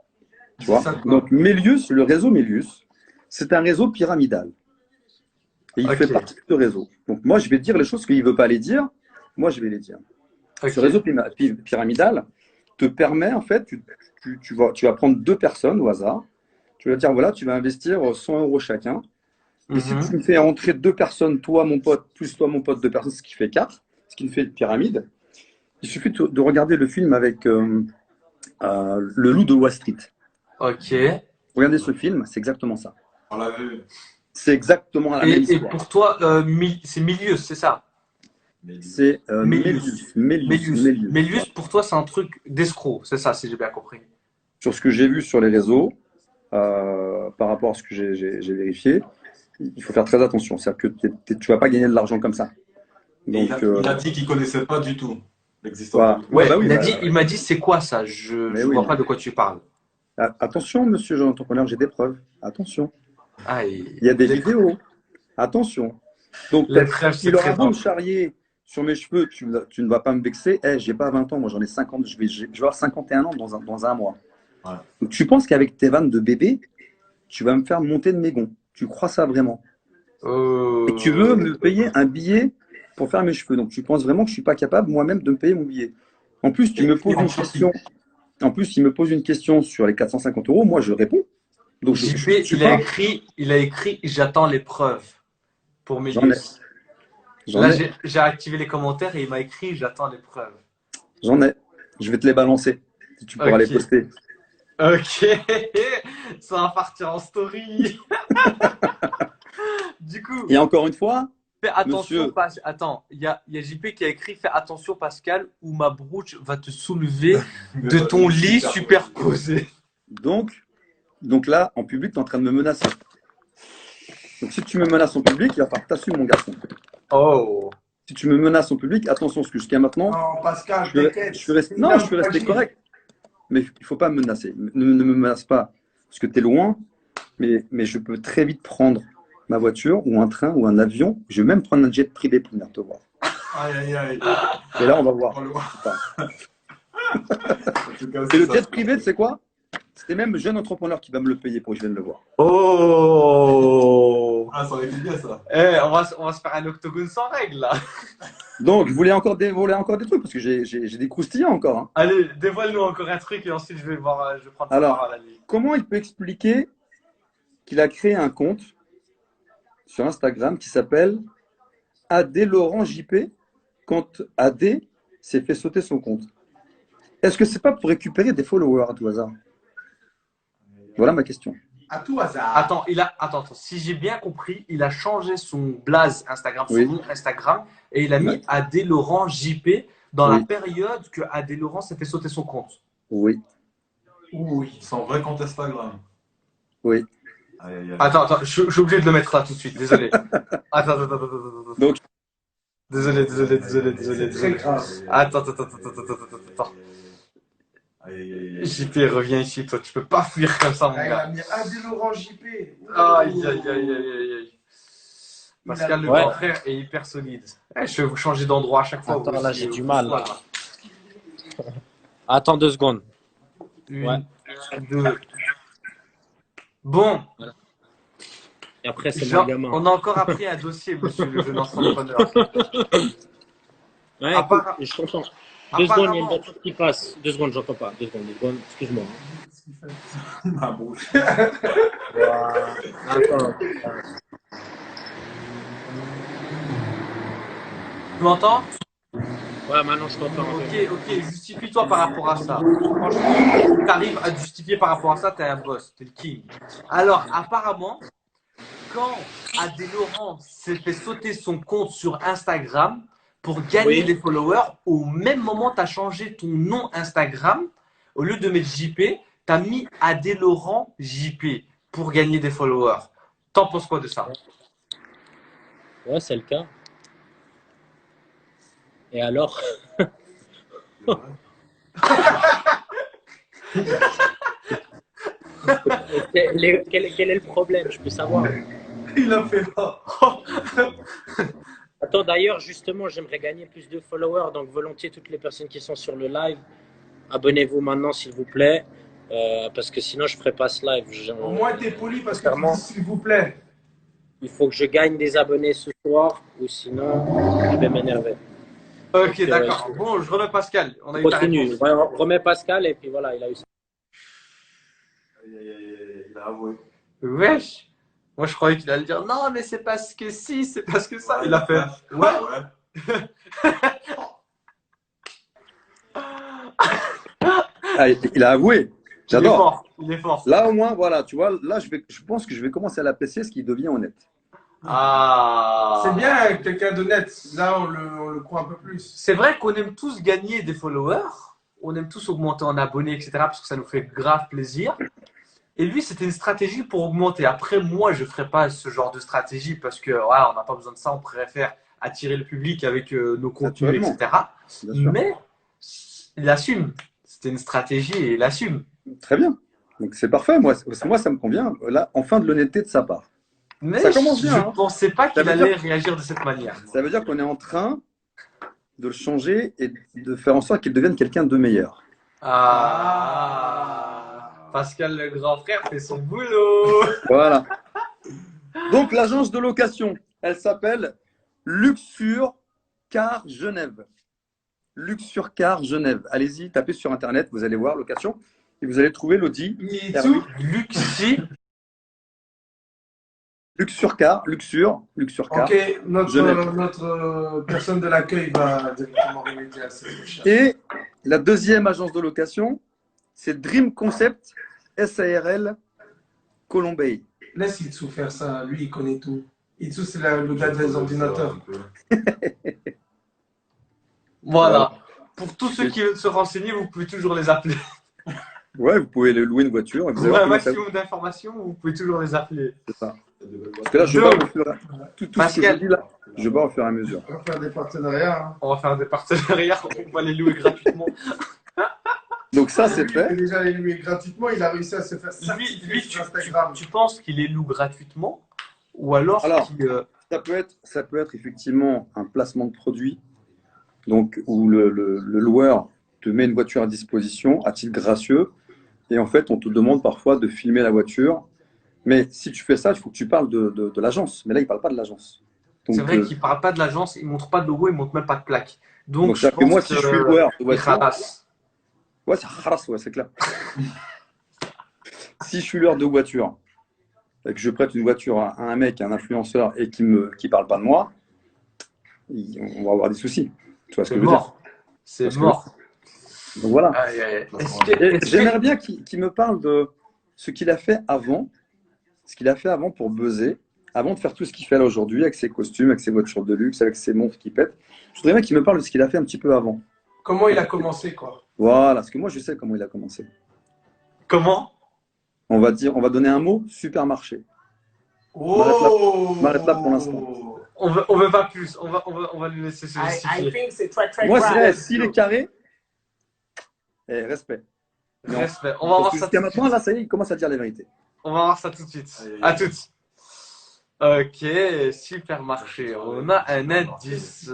Tu vois? ça, quoi. Donc, Melius, le réseau Melius, c'est un réseau pyramidal. Et il Ok. fait partie de ce réseau. Donc, moi, je vais dire les choses qu'il ne veut pas les dire. Moi, je vais les dire. Ok. Ce réseau pyramidal te permet, en fait, tu vas prendre deux personnes au hasard. Tu vas dire, voilà, tu vas investir 100 € chacun. Et si tu me fais entrer 2 personnes, toi, mon pote, plus toi, mon pote, 2 personnes, ce qui fait 4, ce qui me fait une pyramide, il suffit de regarder le film avec Le Loup de Wall Street. Ok. Regardez ce film, c'est exactement ça. On l'a vu. C'est exactement la même Et histoire. pour toi, c'est Milius, c'est ça? C'est Mélius. Mélius. Mélius, pour toi, c'est un truc d'escroc, c'est ça, si j'ai bien compris. Sur ce que j'ai vu sur les réseaux, par rapport à ce que j'ai vérifié, il faut faire très attention. C'est-à-dire que tu ne vas pas gagner de l'argent comme ça. Donc, il a dit qu'il ne connaissait pas du tout l'existence. Voilà. Ouais, bah oui, il m'a dit, c'est quoi ça? Je Mais vois oui. pas de quoi tu parles. Attention, monsieur jeune entrepreneur, j'ai des preuves. Attention. Ah, Il y a des vidéos. Attention. Donc, Les preuves, c'est il aura très beau me dangereux. charrier sur mes cheveux, tu ne vas pas me vexer. J'ai pas 20 ans, moi j'en ai 50, je vais avoir 51 ans dans un mois. Ouais. Donc, tu penses qu'avec tes vannes de bébé, tu vas me faire monter de mes gonds. Tu crois ça vraiment? Et tu veux me payer un billet pour faire mes cheveux. Donc, tu penses vraiment que je ne suis pas capable moi-même de me payer mon billet. En plus, tu me poses une question. En plus, il me pose une question sur les 450 €. Moi, je réponds. Donc, JP, je suis il a écrit, j'attends les preuves pour J'en Mélius. J'en Là, ai. j'ai activé les commentaires et il m'a écrit, j'attends les preuves. J'en ai. Je vais te les balancer. Tu pourras Ok. les poster. Ok, ça va partir en story. Du coup, Et encore une fois, fais attention. monsieur, Attends, il y a JP qui a écrit, fais attention Pascal, ou ma brouche va te soulever de ton lit superposé. donc là, en public, tu es en train de me menacer. Donc, si tu me menaces en public, il va falloir que tu assumes, mon garçon. Oh. Si tu me menaces en public, attention, parce que jusqu'à maintenant, Non, Pascal, je suis t'inquiète. je suis resté correct. Mais il ne faut pas me menacer. Ne me menace pas parce que tu es loin, mais je peux très vite prendre ma voiture ou un train ou un avion. Je vais même prendre un jet privé pour venir te voir. Aïe, aïe, aïe. Et là, on va voir. On le voit. En tout cas, Et c'est le ça. jet privé, tu sais quoi? C'était même le jeune entrepreneur qui va me le payer pour que je vienne le voir. Oh. Ah, ça aurait été bien ça. On va se faire un octogone sans règle là. Donc, je voulais encore dévoiler encore des trucs parce que j'ai des croustillants encore. Hein. Allez, dévoile-nous encore un truc et ensuite je vais voir, je vais prendre Alors, part à la ligne. Comment il peut expliquer qu'il a créé un compte sur Instagram qui s'appelle AD Laurent JP quand AD s'est fait sauter son compte? Est-ce que c'est pas pour récupérer des followers à tout hasard? Voilà ma question. À tout hasard. Attends, si j'ai bien compris, il a changé son blaze Instagram, son Oui. nom Instagram, et il a mis Ouais. AD Laurent JP dans Oui. la période que AD Laurent s'est fait sauter son compte. Oui, Oui, son vrai compte Instagram. oui. Aïe, aïe, aïe. Attends, je suis obligé de le mettre là tout de suite, désolé. Attends. Donc- Désolé. C'est très grave. Attends. Aïe, aïe, aïe, aïe. JP, reviens ici, toi, tu peux pas fuir comme ça, mon Ah, il gars. a mis un des Laurent JP. Aïe. Pascal, le Ouais. grand frère, est hyper solide. Je vais vous changer d'endroit à chaque fois. Attends, vous là, aussi, j'ai du vous mal, soir, là. Attends 2 secondes. Une, Ouais. deux. Bon, Et après, c'est mon gamin. on a encore appris un dossier, monsieur le jeune entrepreneur. Ouais, À écoute, part- je t'entends. 2 secondes, il y a une Apparemment, voiture qui passe. 2 secondes, j'entends pas. 2 secondes. Excuse-moi. Ma bouche. Attends. tu m'entends? Ouais, maintenant, je t'entends. Ok, justifie-toi par rapport à ça. Franchement, t'arrives à te justifier par rapport à ça, t'es un boss, t'es le king. Alors, apparemment, quand Adé Laurent s'est fait sauter son compte sur Instagram pour gagner Oui. des followers, au même moment, t'as changé ton nom Instagram. Au lieu de mettre JP, t'as mis Adé Laurent JP pour gagner des followers. T'en penses quoi de ça? Ouais, c'est le cas. Et alors? Quel est le problème? Je peux savoir. Il a fait là. Attends, d'ailleurs, justement, j'aimerais gagner plus de followers. Donc, volontiers, toutes les personnes qui sont sur le live, abonnez-vous maintenant, s'il vous plaît. Parce que sinon, je ne ferai pas ce live. Au moins, t'es poli parce que tu Clairement. dis s'il vous plaît. Il faut que je gagne des abonnés ce soir, ou sinon, je vais m'énerver. Ok, Donc, d'accord. Bon, je remets Pascal. On a eu ta Continue. réponse. Ouais, on remet Pascal, et puis voilà, il a eu ça. Aïe, aïe, aïe, aïe. Il a avoué. Wesh. Moi, je croyais qu'il allait dire non, mais c'est parce que si, c'est parce que ça. Il a fait Ouais. Ah, il a avoué. Il est J'adore. fort. Il est fort. Là, au moins, voilà, tu vois, là, je pense que je vais commencer à l'apprécier, ce qui devient honnête. Ah. C'est bien quelqu'un d'honnête. Là, on le croit un peu plus. C'est vrai qu'on aime tous gagner des followers. On aime tous augmenter en abonnés, etc. Parce que ça nous fait grave plaisir. Et lui, c'était une stratégie pour augmenter. Après, moi, je ne ferais pas ce genre de stratégie parce que on n'a pas besoin de ça. On préfère attirer le public avec nos contenus, Naturellement. etc. Bien sûr. Mais il assume. C'était une stratégie et il assume. Très bien. Donc, c'est parfait. Moi, ça me convient. Là, enfin, de l'honnêteté de sa part. Mais Ça commence je bien, ne hein. pensais pas qu'il veut allait dire- réagir de cette manière. Ça veut dire qu'on est en train de le changer et de faire en sorte qu'il devienne quelqu'un de meilleur. Pascal, le grand frère, fait son boulot. Voilà. Donc, l'agence de location, elle s'appelle Luxure Car Genève. Luxure Car Genève. Allez-y, tapez sur Internet, vous allez voir location et vous allez trouver l'Audi. Mitsu, Luxi. Luxure Car. ok, Genève. notre personne de l'accueil va directement remédier à cette recherche. Et la deuxième agence de location, c'est Dream Concept SARL Colombey. Laisse Itsu faire ça, lui il connaît tout. Itsu c'est le gars des ordinateurs. Voilà. Pour tous ceux qui veulent se renseigner, vous pouvez toujours les appeler. Ouais, vous pouvez louer une voiture. Et vous Vous allez avez un voir comment ça- maximum d'informations, vous pouvez toujours les appeler. c'est ça. Parce que là, je Donc, barre au fur et à tout ce que Pascal. je dis là, je barre au fur et à mesure. On va faire des partenariats. Hein. On va faire des partenariats, on va les louer gratuitement. Donc ça, c'est Il fait. peut déjà les louer gratuitement, il a réussi à se faire certifier Lui, sur Instagram. tu penses qu'il les loue gratuitement ou alors, Alors, qu'il, Ça peut être effectivement un placement de produit, donc où le loueur te met une voiture à disposition à titre gracieux, et en fait, on te demande parfois de filmer la voiture. Mais si tu fais ça, il faut que tu parles de l'agence. Mais là, il ne parle pas de l'agence. Donc, c'est vrai qu'il ne parle pas de l'agence, il ne montre pas de logo, il ne montre même pas de plaque. Donc, donc je c'est-à-dire que pense moi, si je suis loueur de il voiture, ramasse. ouais, c'est haras, ouais, c'est clair. Si je suis loueur de voiture et que je prête une voiture à un mec, à un influenceur et qui parle pas de moi, on va avoir des soucis. Tu vois ce C'est que je veux dire? mort. C'est Parce que- mort. Donc voilà. Aïe, aïe. Et j'aimerais bien qu'il me parle de ce qu'il a fait avant, pour buzzer, avant de faire tout ce qu'il fait là aujourd'hui, avec ses costumes, avec ses voitures de luxe, avec ses montres qui pètent. Je voudrais bien qu'il me parle de ce qu'il a fait un petit peu avant. Comment il a commencé quoi? Voilà, parce que moi je sais comment il a commencé. Comment? On va donner un mot, supermarché. Oh m'arrête là pour l'instant. On veut pas plus, on va lui laisser se I justifier. think c'est très très Moi, grave. s'il est carré, respect. Non. Respect. On va voir Parce que ça jusqu'à tout de maintenant, suite. là, ça y est, il commence à dire les vérités. On va voir ça tout de suite. Aïe, aïe, À aïe. toutes. Ok, supermarché. On a un indice.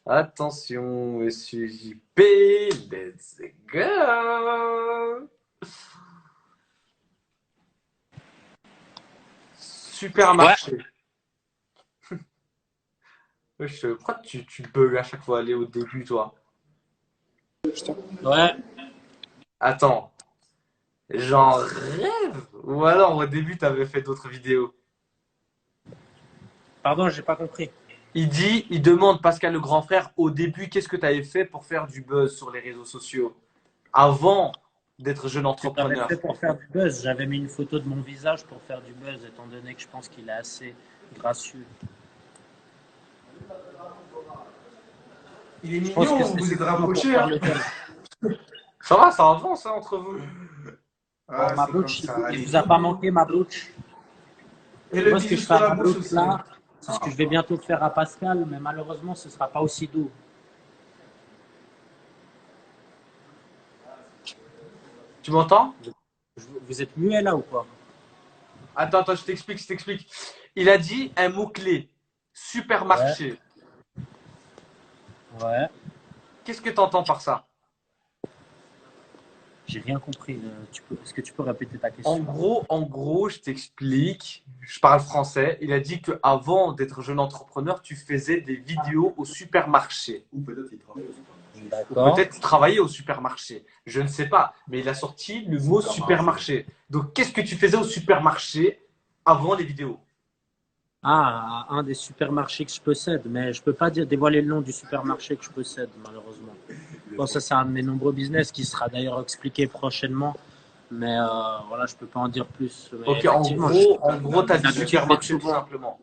Attention, monsieur JP, let's go. Supermarché. Wesh, pourquoi tu bugs à chaque fois aller au début, toi? Ouais. Attends, j'en rêve? Ou alors au début, t'avais fait d'autres vidéos? Pardon, j'ai pas compris. Il demande Pascal le grand frère au début, qu'est-ce que tu avais fait pour faire du buzz sur les réseaux sociaux avant d'être jeune J'avais entrepreneur? fait pour faire du buzz. J'avais mis une photo de mon visage pour faire du buzz, étant donné que je pense qu'il est assez gracieux. Il est Je pense mignon, que vous c'est vous êtes suffisant pour rapprochés. faire Hein. le buzz. Ça va, ça avance hein, entre vous. Ah, Ma c'est bouche, comme ça, il allez. vous a pas manqué ma bouche. Et le Moi, ce que bisou je fais sur à la ma bouche bouche aussi. là, c'est ce que je vais bientôt faire à Pascal, mais malheureusement, ce sera pas aussi doux. Tu m'entends? Vous êtes muet là ou quoi? Attends, je t'explique. Il a dit un mot-clé. Supermarché. Ouais. Qu'est-ce que tu entends par ça? J'ai rien compris. Est-ce que tu peux répéter ta question? En gros, je t'explique. Je parle français. Il a dit qu'avant d'être jeune entrepreneur, tu faisais des vidéos au supermarché. Ou peut-être il travaille au supermarché. D'accord. Peut-être tu travaillais au supermarché. Je ne sais pas. Mais il a sorti le mot supermarché. Donc, qu'est-ce que tu faisais au supermarché avant les vidéos. Ah, un des supermarchés que je possède, mais je peux pas dévoiler le nom du supermarché que je possède, malheureusement. Bon, ça, c'est un de mes nombreux business qui sera d'ailleurs expliqué prochainement. Mais voilà, je peux pas en dire plus. Mais Ok, en effectivement, gros, tu as des d'habitude, supermarchés tout souvent, simplement.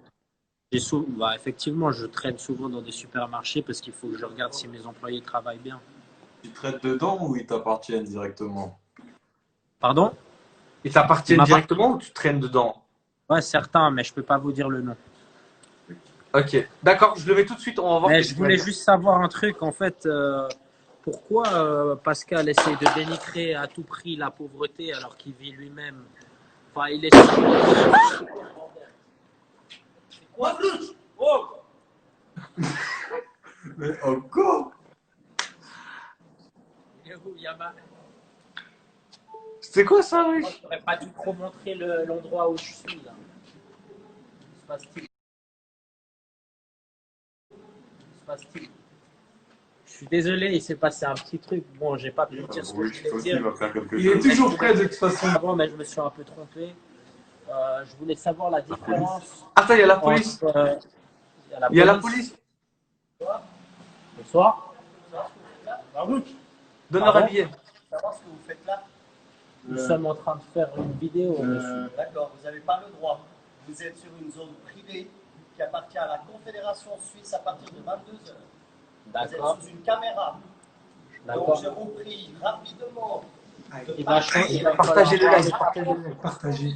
bah, effectivement, je traîne souvent dans des supermarchés parce qu'il faut que je regarde si mes employés travaillent bien. Tu traites dedans ou ils t'appartiennent directement? Pardon? Ils t'appartiennent Il m'a pas- directement ou tu traînes dedans? Ouais, certains, mais je peux pas vous dire le nom. Ok, d'accord, je le mets tout de suite, on va voir Mais qu'est-ce je qu'il va voulais dire. juste savoir un truc, en fait, pourquoi Pascal essaie de dénigrer à tout prix la pauvreté alors qu'il vit lui-même. Enfin, il est. Quoi? Oh! Mais encore? Il est où, Yama? C'est quoi ça, oui? Je n'aurais pas dû trop montrer l'endroit où je suis là. Que se passe-t-il? Que se passe-t-il? Je suis désolé, il s'est passé un petit truc. Bon, j'ai pas pu dire ce que Oui, je voulais aussi, dire. il va faire quelque Il est chose. toujours prêt de toute façon. Avant, mais je me suis un peu trompé. Je voulais savoir la différence Attends, il y a la police. entre. Il y a la police. Bonsoir. Donne-leur Pardon? un billet. Savoir ce que vous faites là. Nous sommes en train de faire une vidéo, monsieur. D'accord, vous n'avez pas le droit. Vous êtes sur une zone privée qui appartient à la Confédération suisse à partir de 22 heures. Vous êtes D'accord. sous une caméra. Donc D'accord. je vous prie rapidement de Il va Partagez le live. Partagez.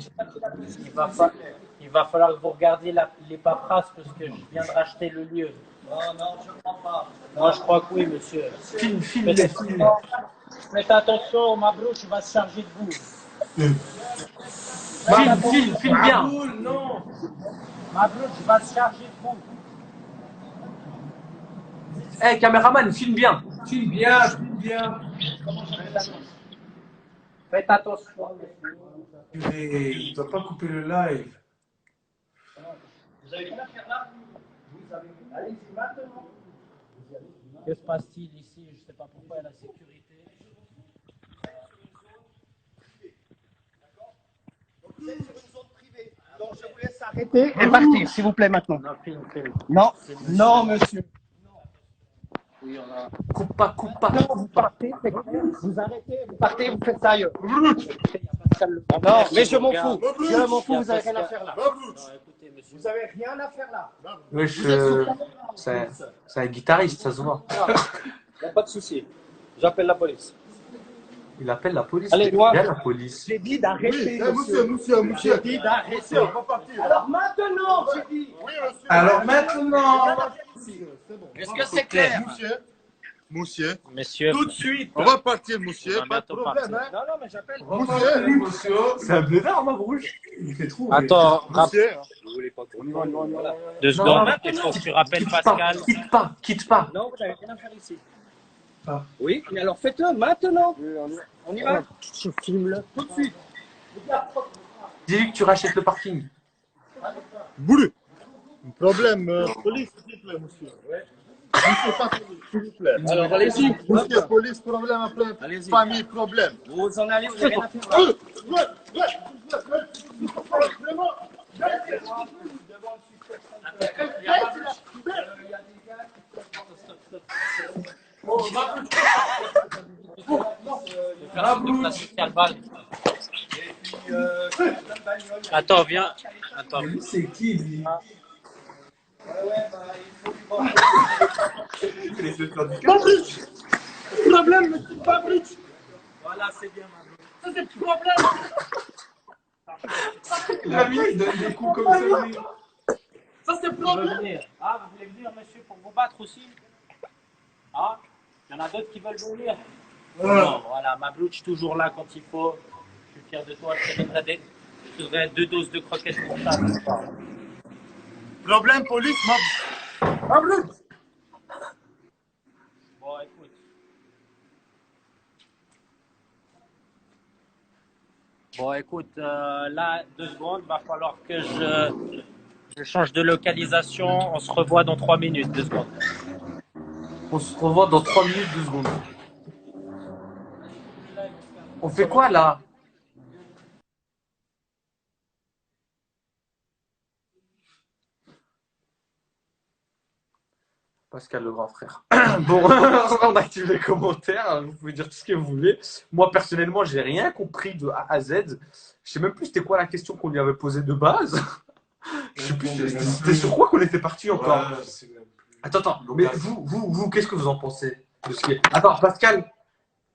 Il va falloir que vous regardiez les paperasses parce que je viens de racheter le lieu. Non, non, je ne crois pas. Moi, je crois que oui, monsieur. Filme, filme, Faites filme. faites attention, ma brouche va se charger de vous. Filme bien. Raoul, non. Ma brouche va se charger de vous. Eh, caméraman, filme bien. Filme bien, filme bien. Faites attention, monsieur. Purée, il ne doit pas couper le live. Vous avez rien à faire là. Allez-y maintenant. Que se passe-t-il ici? Je ne sais pas pourquoi il y a la sécurité. Vous êtes sur une zone privée. Donc je vous laisse arrêter et partir, s'il vous plaît, maintenant. Non, filme. Non, non, monsieur. Coupe pas, coupe pas. Non, vous partez, c'est clair. Vous arrêtez, vous partez, vous faites ça ailleurs. Non, mais je m'en fous. Je m'en fous, vous n'avez rien à faire là. Non, écoutez, monsieur. Vous n'avez rien à faire là. Wesh, c'est un guitariste, ça se voit. Il n'y a pas de souci. J'appelle la police. Il appelle la police. Allez, moi. Viens, la police. J'ai dit d'arrêter. Monsieur. J'ai dit d'arrêter. Alors maintenant, j'ai dit. Alors maintenant, Est-ce que c'est clair? Monsieur, Messieurs, Tout de suite. on va partir, on monsieur, va pas de bientôt problème. partir. Hein. Non, mais j'appelle. repartez, monsieur. C'est un blédard, ma brouche. Il fait trop. Attends, Monsieur, 2 secondes. Il faut que tu rappelles Pascal. Quitte pas. Non, vous n'avez rien à faire ici. Ah. Oui, mais alors faites-le maintenant. On y va. Je filme-le. Tout de suite. Dis-lui que tu rachètes le parking. boulot. Problème, police, s'il vous plaît, monsieur. Monsieur, pas police, s'il vous plaît. Alors allez-y. Monsieur, police, problème, après, Allez-y. famille, problème. Vous en allez, vous n'avez rien à faire là. Attends, viens. Attends. Lui, c'est qui, lui? Problème, monsieur Fabrice. Voilà, c'est bien, ma Ça, c'est le problème. La mine, il donne des coups comme ça, lui. Ça, c'est le Vous problème. venir. Ah, vous voulez venir, monsieur, pour vous battre aussi? Ah, il y en a d'autres qui veulent venir. Non, voilà, ma blouche toujours là quand il faut. Je suis fier de toi. Je te donnerai 2 doses de croquettes pour ça. Problème, police, Bon, écoute. Bon, écoute, là, 2 secondes, va falloir que je change de localisation. On se revoit dans 3 minutes, 2 secondes. On se revoit dans 3 minutes, 2 secondes. On fait quoi là? Pascal, le grand frère. Bon, on active les commentaires. Vous pouvez dire tout ce que vous voulez. Moi, personnellement, j'ai rien compris de A à Z. Je sais même plus c'était quoi la question qu'on lui avait posée de base. Je sais plus, c'était sur quoi qu'on était parti encore. Ouais, je sais même plus. Attends, mais vous, qu'est-ce que vous en pensez de ce qui est... Attends, Pascal,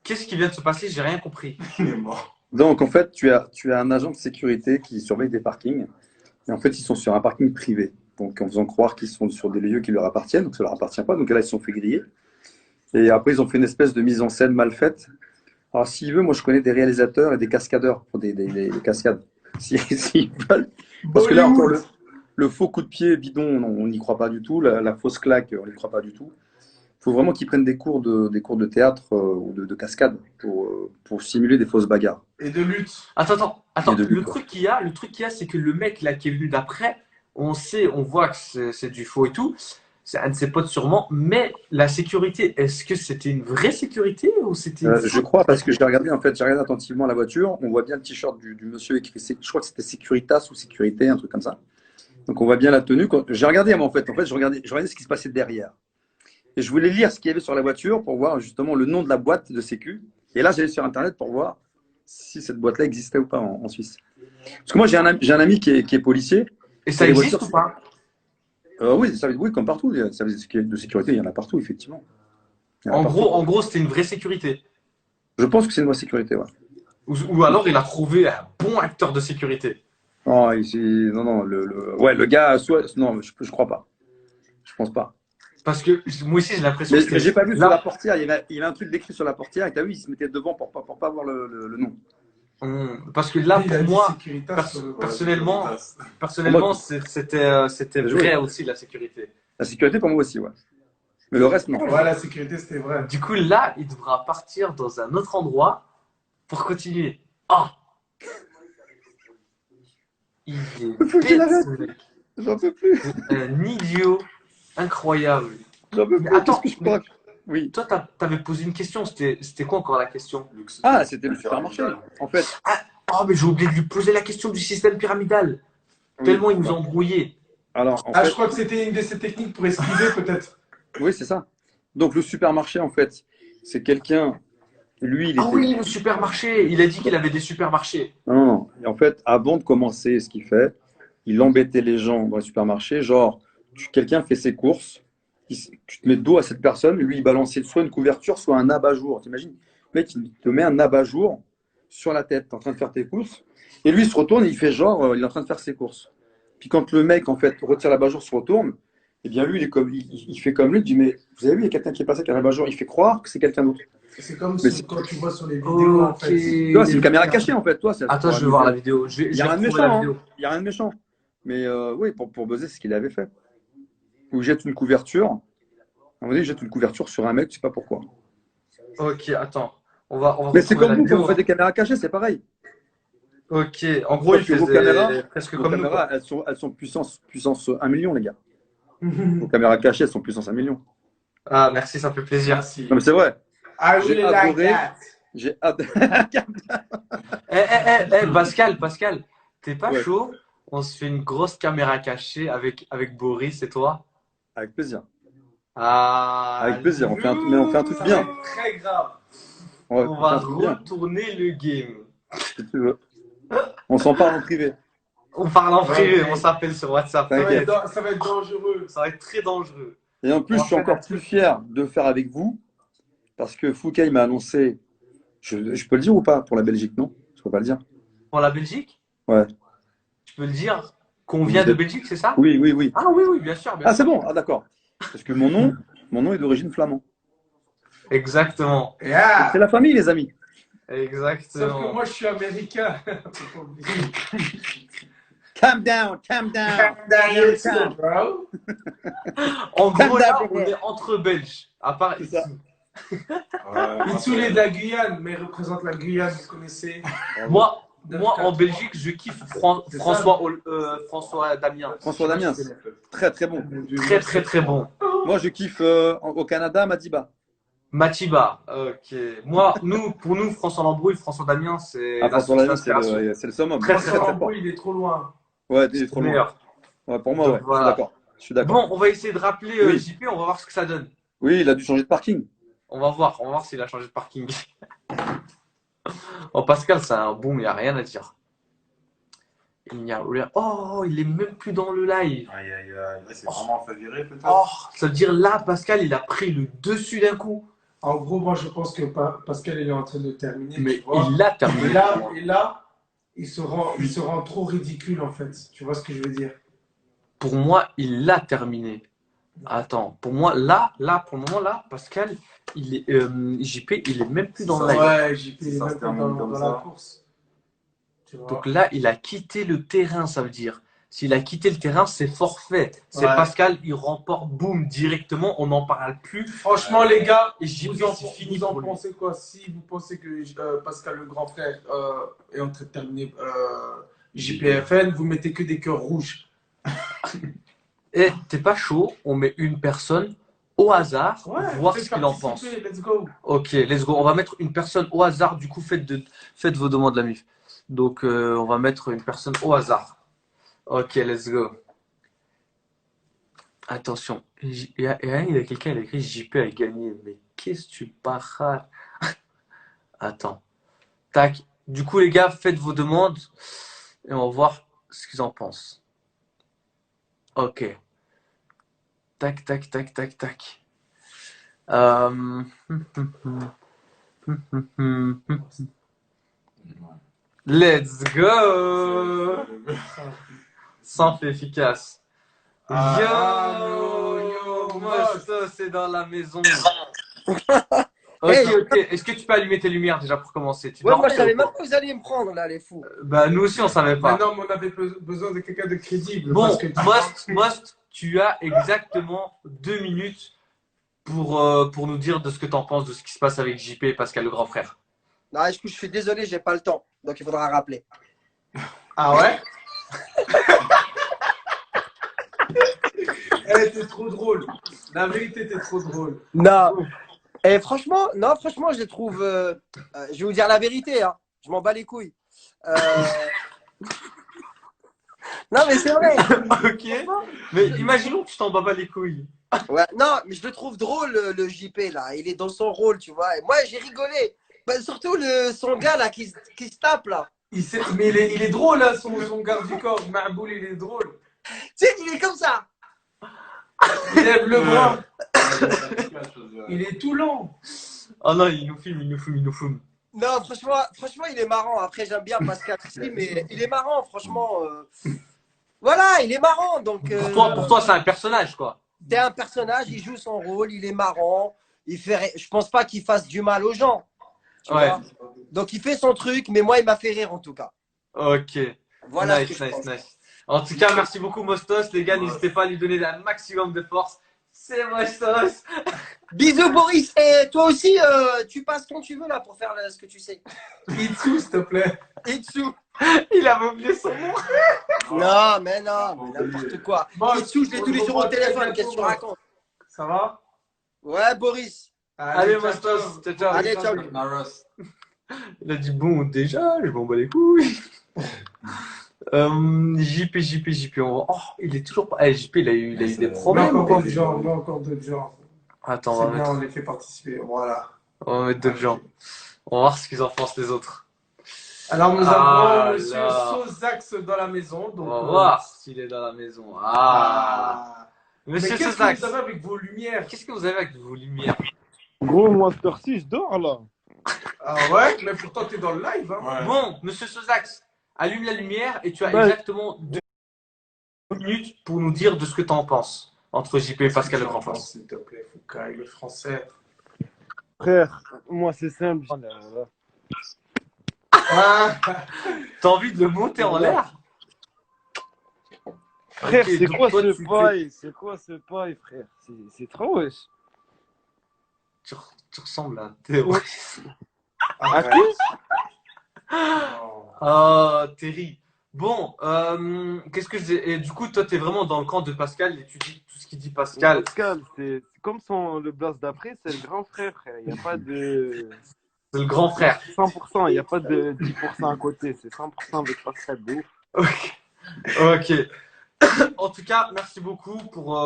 qu'est-ce qui vient de se passer? J'ai rien compris. Il est mort. Donc, en fait, tu as un agent de sécurité qui surveille des parkings. Et en fait, ils sont sur un parking privé. Donc, en faisant croire qu'ils sont sur des lieux qui leur appartiennent. Donc, ça ne leur appartient pas. Donc, là, ils se sont fait griller. Et après, ils ont fait une espèce de mise en scène mal faite. Alors, s'il veut, moi, je connais des réalisateurs et des cascadeurs pour des cascades. S'ils veulent. Parce que là, encore le faux coup de pied bidon, non, on n'y croit pas du tout. La fausse claque, on n'y croit pas du tout. Il faut vraiment qu'ils prennent des cours de théâtre ou de cascade pour simuler des fausses bagarres. Et de lutte. Attends. Et de Le lutte, truc qu'il y a, c'est que le mec là qui est venu d'après, on voit que c'est du faux et tout. C'est un de ses potes sûrement. Mais la sécurité, est-ce que c'était une vraie sécurité ou c'était une Je crois parce que j'ai regardé attentivement la voiture. On voit bien le t-shirt du monsieur écrit. Je crois que c'était Securitas ou Sécurité, un truc comme ça. Donc on voit bien la tenue. J'ai regardé, moi, en fait, je regardais ce qui se passait derrière. Et je voulais lire ce qu'il y avait sur la voiture pour voir justement le nom de la boîte de sécu. Et là, j'allais sur Internet pour voir si cette boîte-là existait ou pas en Suisse. Parce que moi, j'ai un ami qui est policier. Et ça les existe voitures, ou pas? Oui, comme partout. Les services de sécurité, il y en a partout, effectivement. En gros, c'était une vraie sécurité. Je pense que c'est une vraie sécurité, ouais. Ou alors il a trouvé un bon acteur de sécurité. Non, le gars, non, je crois pas. Je pense pas. Parce que moi aussi, j'ai l'impression que Mais j'ai pas vu là, sur la portière. Il y avait un truc décrit sur la portière et t'as vu, il se mettait devant pour pas voir le nom. Parce que là, Il a pour dit moi, Securitas, personnellement, c'était Mais vrai aussi la sécurité. La sécurité pour moi aussi, ouais. Mais le reste, non. Ouais, la sécurité, c'était vrai. Du coup, là, il devra partir dans un autre endroit pour continuer. Ah! Il est Faut qu'il bête, arrête. ce mec. J'en peux plus. Un idiot incroyable. J'en peux Mais plus. attends, Qu'est-ce que je crois? Oui. toi, t'avais posé une question. C'était quoi encore la question? Ah, c'était le supermarché. En fait, Oh, mais j'ai oublié de lui poser la question du système pyramidal. oui. Tellement il nous a embrouillés. Alors, en Ah, fait, je crois que c'était une de ces techniques pour esquiver, peut-être. oui, c'est ça. Donc, le supermarché, en fait, c'est quelqu'un. Lui, il Ah était. oui, le supermarché. Il a dit qu'il avait des supermarchés. Non. Et en fait, avant de commencer ce qu'il fait, il embêtait les gens dans les supermarchés. Genre, quelqu'un fait ses courses, tu te mets dos à cette personne, lui, il balançait soit une couverture, soit un abat-jour. T'imagines? Le mec, il te met un abat-jour sur la tête. T'es en train de faire tes courses. Et lui, il se retourne et il fait genre, il est en train de faire ses courses. Puis quand le mec, en fait, retire l'abat-jour, se retourne, eh bien, lui, il fait comme lui. Il dit, mais vous avez vu, il y a quelqu'un qui est passé avec un abat-jour. Il fait croire que c'est quelqu'un d'autre. C'est comme Mais quand tu vois sur les vidéos, en fait. Tu vois, c'est une caméra cachée, en fait. Toi, Attends, je vais voir la vidéo. Il n'y a rien de retrouver la méchant. vidéo. Il n'y a rien de méchant. Mais oui, pour buzzer, c'est ce qu'il avait fait. Où il jette une couverture. À un moment donné, il jette une couverture sur un mec, je sais pas pourquoi. Ok, attends. On va Mais c'est retrouver comme la vous, vidéo. quand vous faites des caméras cachées, c'est pareil. Ok, en gros, il Sauf que vos faisait caméras, presque Vos comme nous. caméras, Quoi. elles sont puissance 1 million, les gars. Vos caméras cachées, elles sont puissance 1 million. Ah, merci, ça me fait plaisir. Merci. Non, mais c'est vrai. Ah, J'ai je like adoré. that. J'ai adoré. Pascal, t'es pas Ouais. chaud? On se fait une grosse caméra cachée avec Boris et toi? Avec plaisir. Ah, Avec plaisir. Mais on fait un truc Ça bien. va être très grave. On On va fait un truc bien, retourner le game. si tu veux. On s'en parle en privé. On parle en privé, Ouais. on s'appelle sur WhatsApp. T'inquiète. Ça va être dangereux. Ça va être très dangereux. Et en plus, On je suis va faire encore plus fier de le faire avec vous parce que Foucault m'a annoncé. Je peux le dire ou pas pour la Belgique, non? Je peux pas le dire. Pour la Belgique? Ouais. Tu peux le dire qu'on vient de Belgique, c'est ça? Oui, oui, oui. Ah oui, bien sûr. Bien Ah, c'est sûr. bon. Ah, d'accord. Parce que mon nom est d'origine flamand. Exactement. Yeah. C'est la famille, les amis. Sauf que Exactement. moi, je suis américain. Calm down, calm down. Damn, bro. En gros, là, Calme on est entre Belges. À part C'est ça. Itsoul est de la Guyane, mais il représente la Guyane, vous connaissez. Moi, en Belgique, je kiffe C'est ça. François Damien. François Damiens. Très, très bon. Très, très, très bon. Moi, je kiffe au Canada, Madiba. Matiba. Ok. Pour nous, François Lambrouille, François Damien, c'est Ah, la François Damiens, c'est inspiration. le summum. Très, François Lambrouille, il est trop loin. Ouais, il est C'est trop le loin. meilleur. Ouais, pour moi, Donc, ouais. voilà. Je Je suis d'accord. Bon, on va essayer de rappeler Oui. JP, on va voir ce que ça donne. Oui, il a dû changer de parking. On va voir s'il a changé de parking. Oh, Pascal, c'est un boom, il n'y a rien à dire. Il n'y a rien. Oh, il est même plus dans le live. Aïe, aïe, aïe. Là, c'est vraiment fait virer, peut-être. Oh, ça veut dire là, Pascal, il a pris le dessus d'un coup. En gros, moi, je pense que Pascal, il est en train de terminer. Mais tu vois. il l'a terminé. Et là, il se rend trop ridicule, en fait. Tu vois ce que je veux dire? Pour moi, il l'a terminé. Attends, pour moi, pour le moment, là, Pascal, JP, il est même plus dans le live. Ouais, JP, il est Ça même se pas termine dans comme la ça. course. Tu vois. Donc là, il a quitté le terrain, ça veut dire. S'il a quitté le terrain, c'est forfait. C'est Ouais. Pascal, il remporte, boum, directement, on n'en parle plus. Franchement, les gars, Et JP, vous en c'est fini pour lui. pensez quoi? Si vous pensez que Pascal, le grand frère, est en train de terminer JPFN, vous mettez que des cœurs rouges. Eh, t'es pas chaud, on met une personne au hasard, Ouais, voir faites ce qu'il en pense. participer, let's go. Ok, let's go. On va mettre une personne au hasard, du coup, faites vos demandes, la MIF. Donc, on va mettre une personne au hasard. Ok, let's go. Attention, il y a quelqu'un, il a écrit JP a gagné. Mais qu'est-ce que tu parles? Attends. Tac. Du coup, les gars, faites vos demandes et on va voir ce qu'ils en pensent. Ok. Tac, tac, tac, tac, tac. Let's go! Simple et efficace. Yo, Mosto, c'est dans la maison. Ok, ok. Est-ce que tu peux allumer tes lumières déjà pour commencer? Tu Ouais, moi dormais je savais ou même quoi? pas que vous alliez me prendre là, les fous. Bah, nous aussi, on savait pas. Maintenant, on avait besoin de quelqu'un de crédible. Bon, parce que Most, tu as exactement 2 minutes pour nous dire de ce que tu en penses de ce qui se passe avec JP et Pascal, le grand frère. Non, écoute, je suis désolé, j'ai pas le temps. Donc il faudra rappeler. Ah ouais? Elle était trop drôle. La vérité était trop drôle. Non. Et franchement, je les trouve. Je vais vous dire la vérité, hein. Je m'en bats les couilles. Non, mais c'est vrai. Ok. Mais imaginons que tu t'en bats pas les couilles. Ouais, non, mais je le trouve drôle, le JP, là. Il est dans son rôle, tu vois. Et moi, j'ai rigolé. Bah, surtout son gars, là, qui se tape, là. Mais il est drôle, hein, son garde du corps. Maboul, il est drôle. Tu sais, il est comme ça. Il lève le bras. Il est tout lent. Oh non, il nous filme. Non, franchement, il est marrant. Après, j'aime bien Pascal aussi, mais il est marrant, franchement. Voilà, il est marrant. Donc, Pour toi, c'est un personnage, quoi. c'est un personnage, il joue son rôle, il est marrant. Je pense pas qu'il fasse du mal aux gens. Tu Ouais. vois. Donc, il fait son truc, mais moi, il m'a fait rire en tout cas. Ok. Voilà ce que Nice, je nice, pense. nice. En tout cas, merci beaucoup, Mostos. Les gars, n'hésitez pas à lui donner un maximum de force. C'est Mostos. Bisous, Boris. Et toi aussi, tu passes quand tu veux là pour faire ce que tu sais. Itsu, s'il te plaît. Itsu. Il avait oublié son nom. Non, mais n'importe quoi. Bon, Itsu, je l'ai tous les jours au téléphone. Qu'est-ce que tu racontes? Ça va? Ouais, Boris. Allez, ciao, Mostos. Ciao, ciao. Allez, ciao. Naros. Il a dit bon, déjà, je m'en bats les couilles. JP. Oh, il est toujours pas. Eh, JP, il a eu des Mais problèmes ou encore quoi? d'autres gens, mais encore d'autres gens. Attends, C'est bien, on les fait participer. Voilà. on va mettre d'autres gens. On va voir ce qu'ils en pensent les autres. Alors, nous Ah avons Monsieur là. Sozax dans la maison. Donc, On va voir s'il est dans la maison. Ah. Mais Monsieur qu'est-ce que Sosax, vous avez avec vos lumières? qu'est-ce que vous avez avec vos lumières? Gros, moi, cette heure-ci, je dors là. Ah ouais? Mais pourtant, t'es dans le live. Hein. Ouais. Bon, Monsieur Sosax, allume la lumière et tu as Ouais. exactement 2 minutes pour nous dire de ce que tu en penses entre JP et Pascal le grand frère. S'il te plaît, Foucault, le français. Frère, moi, c'est simple. Ah, T'as envie de le monter en l'air? Frère, Ok, c'est donc quoi toi, ce tu paille? C'est quoi ce paille, frère? C'est trop, wesh. Tu ressembles à un terroriste. À qui? Ah, Terry. Bon, qu'est-ce que je dis? Et du coup, toi, t'es vraiment dans le camp de Pascal et tu dis tout ce qu'il dit Pascal. Pascal, c'est comme le blast d'après, c'est le grand frère, frère. Il n'y a pas de C'est le grand frère. 100%, il n'y a pas de 10% à côté. C'est 100% avec Pascal de ouf. Ok. En tout cas, merci beaucoup pour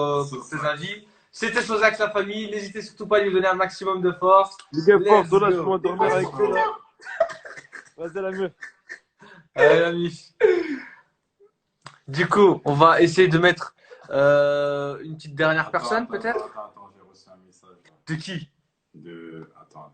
tes avis. C'était Sozac la famille. N'hésitez surtout pas à lui donner un maximum de force. Les gars, Let's force, là, je go. vais dormir avec eux. Là. Vas-y, la meuf. Allez, l'ami. Du coup, on va essayer de mettre une petite dernière personne, peut-être. Attends, j'ai reçu un message. De qui? Attends.